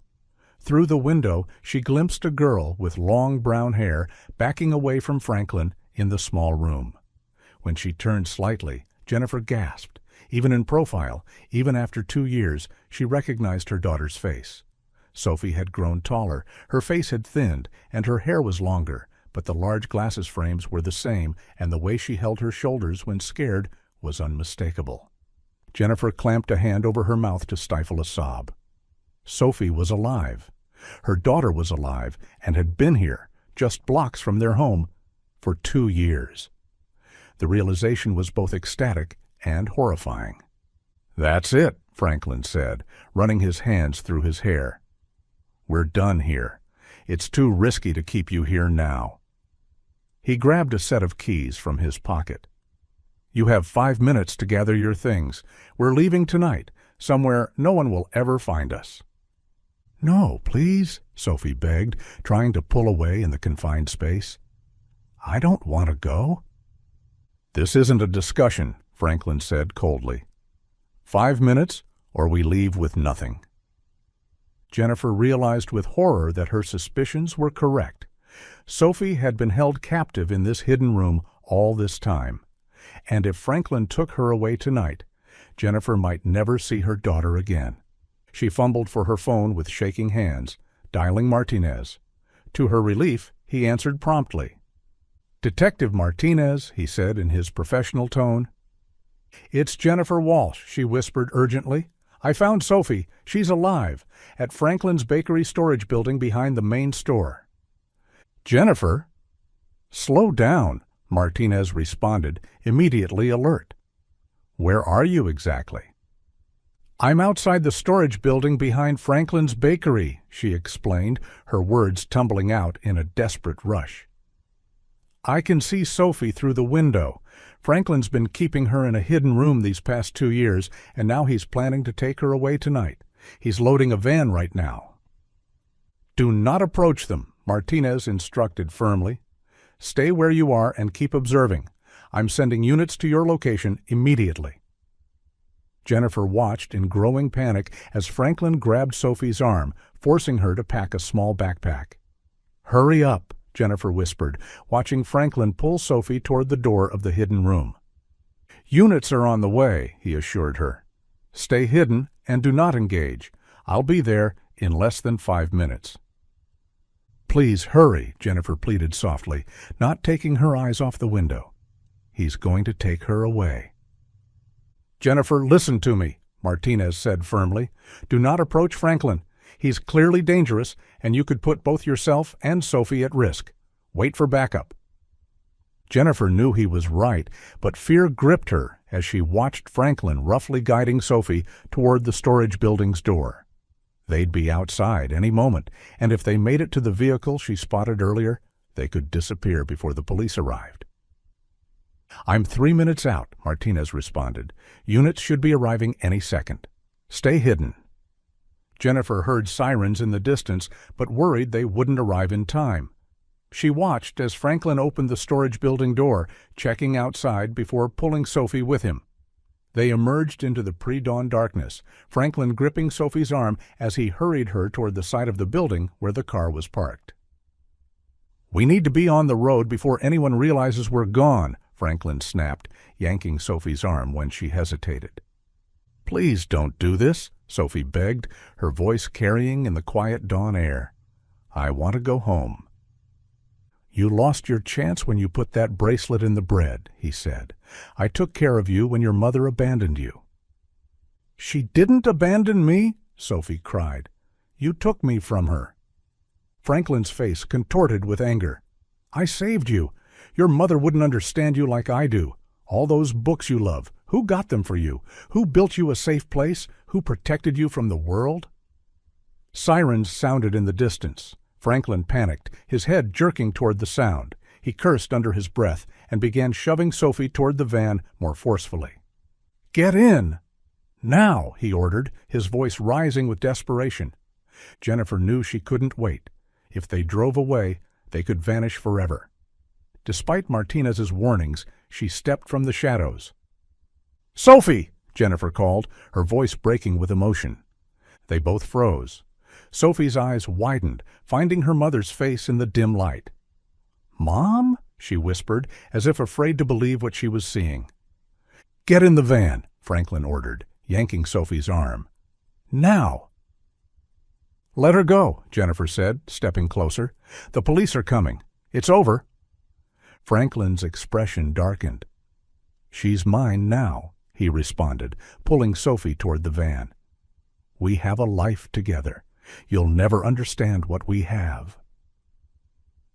[SPEAKER 1] Through the window, she glimpsed a girl with long brown hair backing away from Franklin in the small room. When she turned slightly, Jennifer gasped. Even in profile, even after 2 years, she recognized her daughter's face. Sophie had grown taller, her face had thinned, and her hair was longer, but the large glasses frames were the same, and the way she held her shoulders when scared was unmistakable. Jennifer clamped a hand over her mouth to stifle a sob. Sophie was alive. Her daughter was alive and had been here, just blocks from their home, for 2 years. The realization was both ecstatic and horrifying. "That's it," Franklin said, running his hands through his hair. "We're done here. It's too risky to keep you here now." He grabbed a set of keys from his pocket. "You have 5 minutes to gather your things. We're leaving tonight, somewhere no one will ever find us." "No, please," Sophie begged, trying to pull away in the confined space. "I don't want to go." "This isn't a discussion," Franklin said coldly. 5 minutes, or we leave with nothing." Jennifer realized with horror that her suspicions were correct. Sophie had been held captive in this hidden room all this time. And if Franklin took her away tonight, Jennifer might never see her daughter again. She fumbled for her phone with shaking hands, dialing Martinez. To her relief, he answered promptly. "Detective Martinez," he said in his professional tone. "It's Jennifer Walsh," she whispered urgently. "I found Sophie. She's alive, at Franklin's Bakery storage building behind the main store." "Jennifer?" "Slow down," Martinez responded, immediately alert. "Where are you exactly?" "I'm outside the storage building behind Franklin's Bakery," she explained, her words tumbling out in a desperate rush. "I can see Sophie through the window. Franklin's been keeping her in a hidden room these past 2 years, and now he's planning to take her away tonight. He's loading a van right now." Do not approach them, Martinez instructed firmly. Stay where you are and keep observing. I'm sending units to your location immediately. Jennifer watched in growing panic as Franklin grabbed Sophie's arm, forcing her to pack a small backpack. Hurry up, Jennifer whispered, watching Franklin pull Sophie toward the door of the hidden room. Units are on the way, he assured her. Stay hidden and do not engage. I'll be there in less than 5 minutes. Please hurry, Jennifer pleaded softly, not taking her eyes off the window. He's going to take her away. Jennifer, listen to me, Martinez said firmly. Do not approach Franklin. He's clearly dangerous, and you could put both yourself and Sophie at risk. Wait for backup. Jennifer knew he was right, but fear gripped her as she watched Franklin roughly guiding Sophie toward the storage building's door. They'd be outside any moment, and if they made it to the vehicle she spotted earlier, they could disappear before the police arrived. I'm 3 minutes out, Martinez responded. Units should be arriving any second. Stay hidden. Jennifer heard sirens in the distance, but worried they wouldn't arrive in time. She watched as Franklin opened the storage building door, checking outside before pulling Sophie with him. They emerged into the pre-dawn darkness, Franklin gripping Sophie's arm as he hurried her toward the side of the building where the car was parked. We need to be on the road before anyone realizes we're gone, Franklin snapped, yanking Sophie's arm when she hesitated. Please don't do this, Sophie begged, her voice carrying in the quiet dawn air. I want to go home. You lost your chance when you put that bracelet in the bread, he said. I took care of you when your mother abandoned you. She didn't abandon me, Sophie cried. You took me from her. Franklin's face contorted with anger. I saved you. Your mother wouldn't understand you like I do. All those books you love, who got them for you? Who built you a safe place? Who protected you from the world? Sirens sounded in the distance. Franklin panicked, his head jerking toward the sound. He cursed under his breath and began shoving Sophie toward the van more forcefully. Get in! Now, he ordered, his voice rising with desperation. Jennifer knew she couldn't wait. If they drove away, they could vanish forever. Despite Martinez's warnings, she stepped from the shadows. Sophie! Jennifer called, her voice breaking with emotion. They both froze. Sophie's eyes widened, finding her mother's face in the dim light. Mom? She whispered, as if afraid to believe what she was seeing. Get in the van, Franklin ordered, yanking Sophie's arm. Now! Let her go, Jennifer said, stepping closer. The police are coming. It's over. Franklin's expression darkened. She's mine now, he responded, pulling Sophie toward the van. We have a life together. You'll never understand what we have.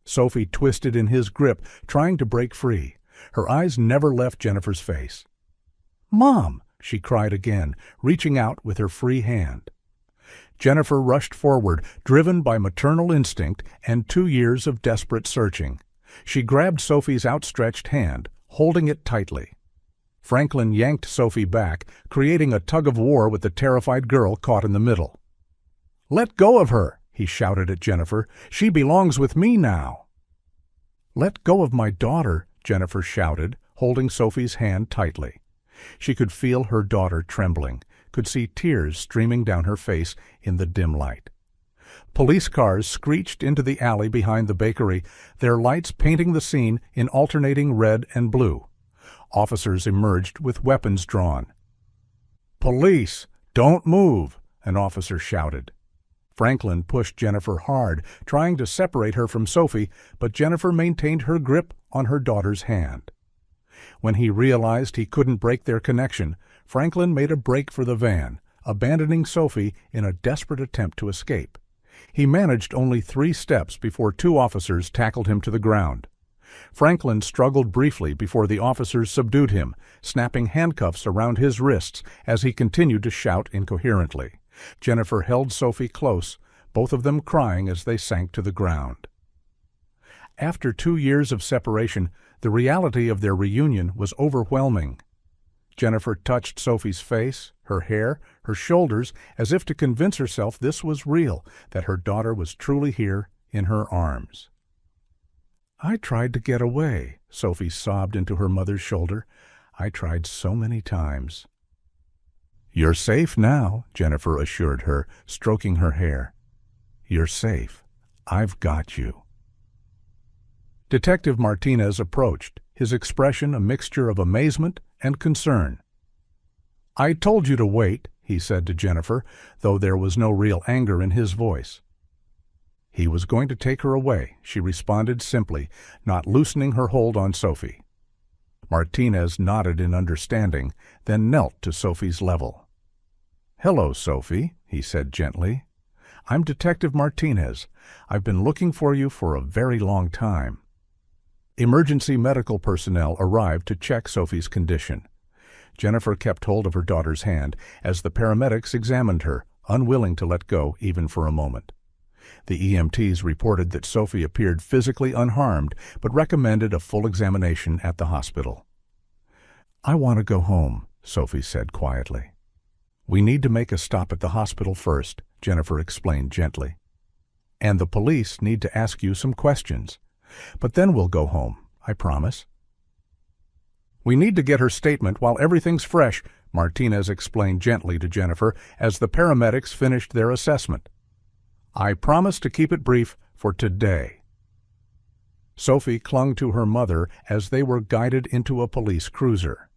[SPEAKER 1] Sophie twisted in his grip, trying to break free. Her eyes never left Jennifer's face. Mom! She cried again, reaching out with her free hand. Jennifer rushed forward, driven by maternal instinct and 2 years of desperate searching. She grabbed Sophie's outstretched hand, holding it tightly. Franklin yanked Sophie back, creating a tug-of-war with the terrified girl caught in the middle. Let go of her, he shouted at Jennifer. She belongs with me now. Let go of my daughter, Jennifer shouted, holding Sophie's hand tightly. She could feel her daughter trembling, could see tears streaming down her face in the dim light. Police cars screeched into the alley behind the bakery, their lights painting the scene in alternating red and blue. Officers emerged with weapons drawn. Police, don't move, an officer shouted. Franklin pushed Jennifer hard, trying to separate her from Sophie, but Jennifer maintained her grip on her daughter's hand. When he realized he couldn't break their connection, Franklin made a break for the van, abandoning Sophie in a desperate attempt to escape. He managed only 3 steps before 2 officers tackled him to the ground. Franklin struggled briefly before the officers subdued him, snapping handcuffs around his wrists as he continued to shout incoherently. Jennifer held Sophie close, both of them crying as they sank to the ground. After 2 years of separation, the reality of their reunion was overwhelming. Jennifer touched Sophie's face, her hair, her shoulders, as if to convince herself this was real, that her daughter was truly here in her arms. "I tried to get away," Sophie sobbed into her mother's shoulder. "I tried so many times." "You're safe now," Jennifer assured her, stroking her hair. "You're safe. I've got you." Detective Martinez approached, his expression a mixture of amazement and concern. "I told you to wait," he said to Jennifer, though there was no real anger in his voice. He was going to take her away, she responded simply, not loosening her hold on Sophie. Martinez nodded in understanding, then knelt to Sophie's level. "Hello, Sophie," he said gently. "I'm Detective Martinez. I've been looking for you for a very long time." Emergency medical personnel arrived to check Sophie's condition. Jennifer kept hold of her daughter's hand as the paramedics examined her, unwilling to let go even for a moment. The EMTs reported that Sophie appeared physically unharmed, but recommended a full examination at the hospital. "I want to go home," Sophie said quietly. "We need to make a stop at the hospital first," Jennifer explained gently. "And the police need to ask you some questions. But then we'll go home, I promise." "We need to get her statement while everything's fresh," Martinez explained gently to Jennifer as the paramedics finished their assessment. "I promise to keep it brief for today." Sophie clung to her mother as they were guided into a police cruiser.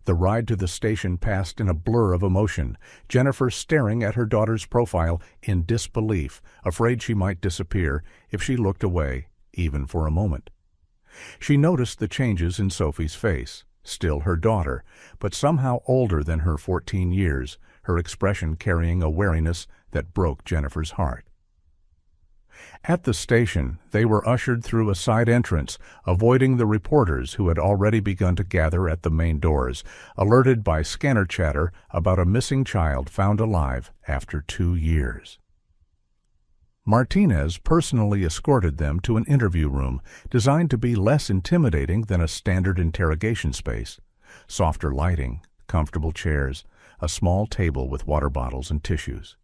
[SPEAKER 1] The ride to the station passed in a blur of emotion, Jennifer staring at her daughter's profile in disbelief, afraid she might disappear if she looked away, even for a moment. She noticed the changes in Sophie's face, still her daughter, but somehow older than her 14 years, her expression carrying a wariness that broke Jennifer's heart. At the station, they were ushered through a side entrance, avoiding the reporters who had already begun to gather at the main doors, alerted by scanner chatter about a missing child found alive after 2 years. Martinez personally escorted them to an interview room designed to be less intimidating than a standard interrogation space. Softer lighting, comfortable chairs, a small table with water bottles and tissues.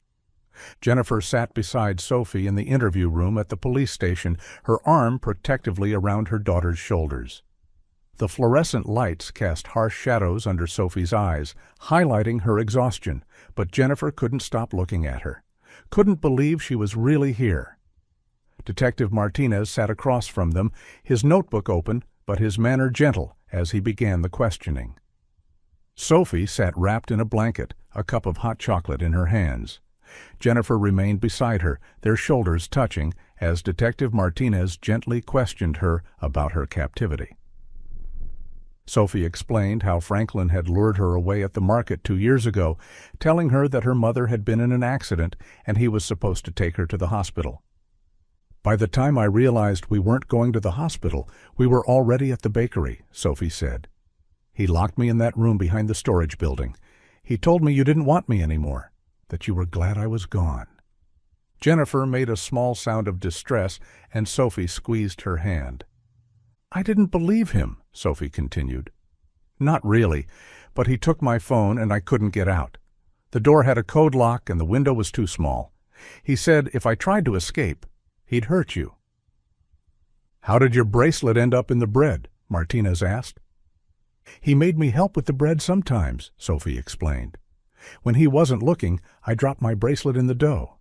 [SPEAKER 1] Jennifer sat beside Sophie in the interview room at the police station, her arm protectively around her daughter's shoulders. The fluorescent lights cast harsh shadows under Sophie's eyes, highlighting her exhaustion, but Jennifer couldn't stop looking at her. Couldn't believe she was really here. Detective Martinez sat across from them, his notebook open, but his manner gentle as he began the questioning. Sophie sat wrapped in a blanket, a cup of hot chocolate in her hands. Jennifer remained beside her, their shoulders touching, as Detective Martinez gently questioned her about her captivity. Sophie explained how Franklin had lured her away at the market 2 years ago, telling her that her mother had been in an accident and he was supposed to take her to the hospital. "By the time I realized we weren't going to the hospital, we were already at the bakery," Sophie said. "He locked me in that room behind the storage building. He told me you didn't want me anymore, that you were glad I was gone." Jennifer made a small sound of distress, and Sophie squeezed her hand. "I didn't believe him," Sophie continued. "Not really, but he took my phone and I couldn't get out. The door had a code lock and the window was too small. He said if I tried to escape, he'd hurt you." "How did your bracelet end up in the bread?" Martinez asked. "He made me help with the bread sometimes," Sophie explained. "When he wasn't looking, I dropped my bracelet in the dough.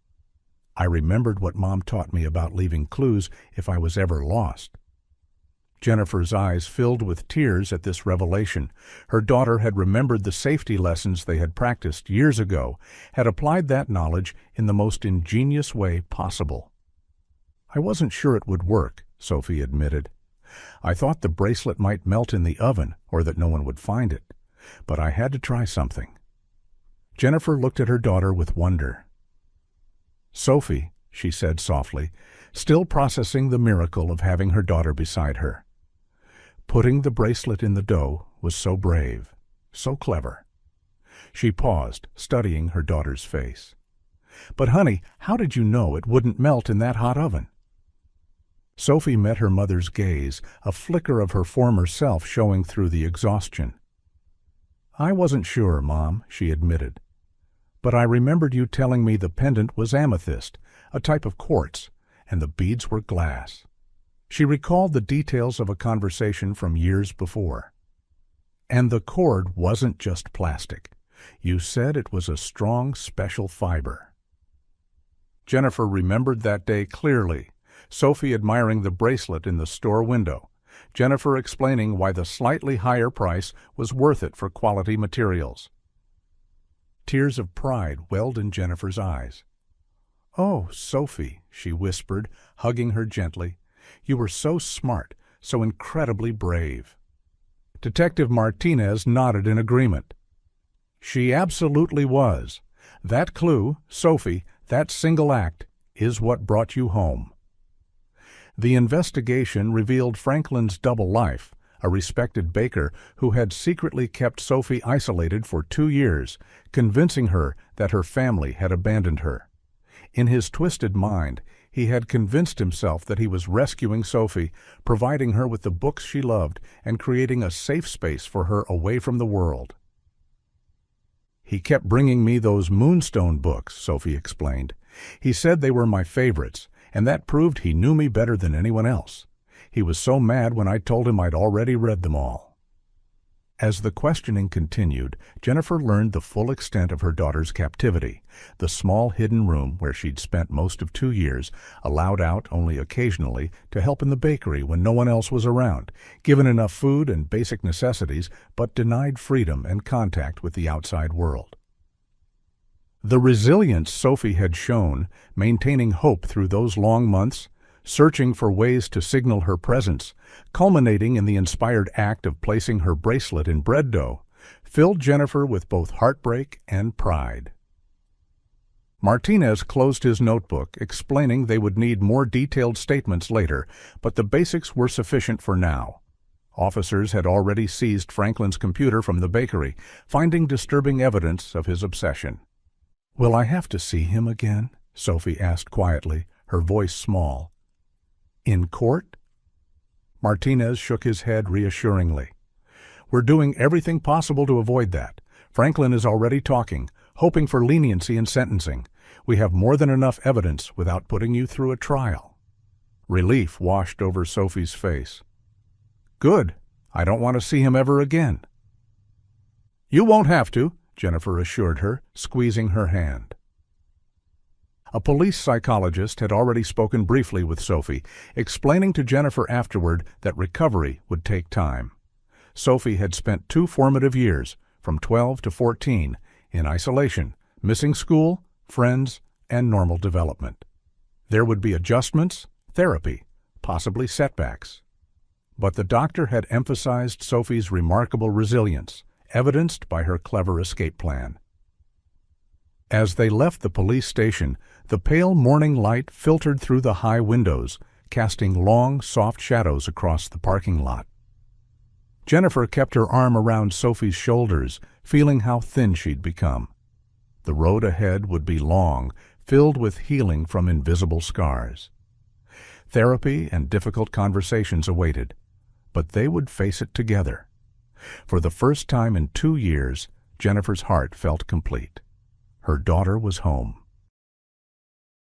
[SPEAKER 1] I remembered what Mom taught me about leaving clues if I was ever lost." Jennifer's eyes filled with tears at this revelation. Her daughter had remembered the safety lessons they had practiced years ago, had applied that knowledge in the most ingenious way possible. "I wasn't sure it would work," Sophie admitted. "I thought the bracelet might melt in the oven or that no one would find it, but I had to try something." Jennifer looked at her daughter with wonder. "Sophie," she said softly, still processing the miracle of having her daughter beside her. "Putting the bracelet in the dough was so brave, so clever." She paused, studying her daughter's face. "But honey, how did you know it wouldn't melt in that hot oven?" Sophie met her mother's gaze, a flicker of her former self showing through the exhaustion. "I wasn't sure, Mom," she admitted. "But I remembered you telling me the pendant was amethyst, a type of quartz, and the beads were glass." She recalled the details of a conversation from years before. "And the cord wasn't just plastic. You said it was a strong, special fiber." Jennifer remembered that day clearly, Sophie admiring the bracelet in the store window, Jennifer explaining why the slightly higher price was worth it for quality materials. Tears of pride welled in Jennifer's eyes. "Oh, Sophie," she whispered, hugging her gently, "you were so smart, so incredibly brave." Detective Martinez nodded in agreement. "She absolutely was. That clue, Sophie, that single act, is what brought you home." The investigation revealed Franklin's double life, a respected baker who had secretly kept Sophie isolated for 2 years, convincing her that her family had abandoned her. In his twisted mind, he had convinced himself that he was rescuing Sophie, providing her with the books she loved, and creating a safe space for her away from the world. "He kept bringing me those Moonstone books," Sophie explained. "He said they were my favorites, and that proved he knew me better than anyone else. He was so mad when I told him I'd already read them all." As the questioning continued, Jennifer learned the full extent of her daughter's captivity. The small hidden room where she'd spent most of 2 years, allowed out only occasionally to help in the bakery when no one else was around, given enough food and basic necessities, but denied freedom and contact with the outside world. The resilience Sophie had shown, maintaining hope through those long months, searching for ways to signal her presence, culminating in the inspired act of placing her bracelet in bread dough, filled Jennifer with both heartbreak and pride. Martinez closed his notebook, explaining they would need more detailed statements later, but the basics were sufficient for now. Officers had already seized Franklin's computer from the bakery, finding disturbing evidence of his obsession. "Will I have to see him again?" Sophie asked quietly, her voice small. "In court?" Martinez shook his head reassuringly. "We're doing everything possible to avoid that. Franklin is already talking, hoping for leniency in sentencing. We have more than enough evidence without putting you through a trial." Relief washed over Sophie's face. "Good. I don't want to see him ever again." "You won't have to," Jennifer assured her, squeezing her hand. A police psychologist had already spoken briefly with Sophie, explaining to Jennifer afterward that recovery would take time. Sophie had spent 2 formative years, from 12 to 14, in isolation, missing school, friends, and normal development. There would be adjustments, therapy, possibly setbacks. But the doctor had emphasized Sophie's remarkable resilience, evidenced by her clever escape plan. As they left the police station, the pale morning light filtered through the high windows, casting long, soft shadows across the parking lot. Jennifer kept her arm around Sophie's shoulders, feeling how thin she'd become. The road ahead would be long, filled with healing from invisible scars. Therapy and difficult conversations awaited, but they would face it together. For the first time in 2 years, Jennifer's heart felt complete. Her daughter was home.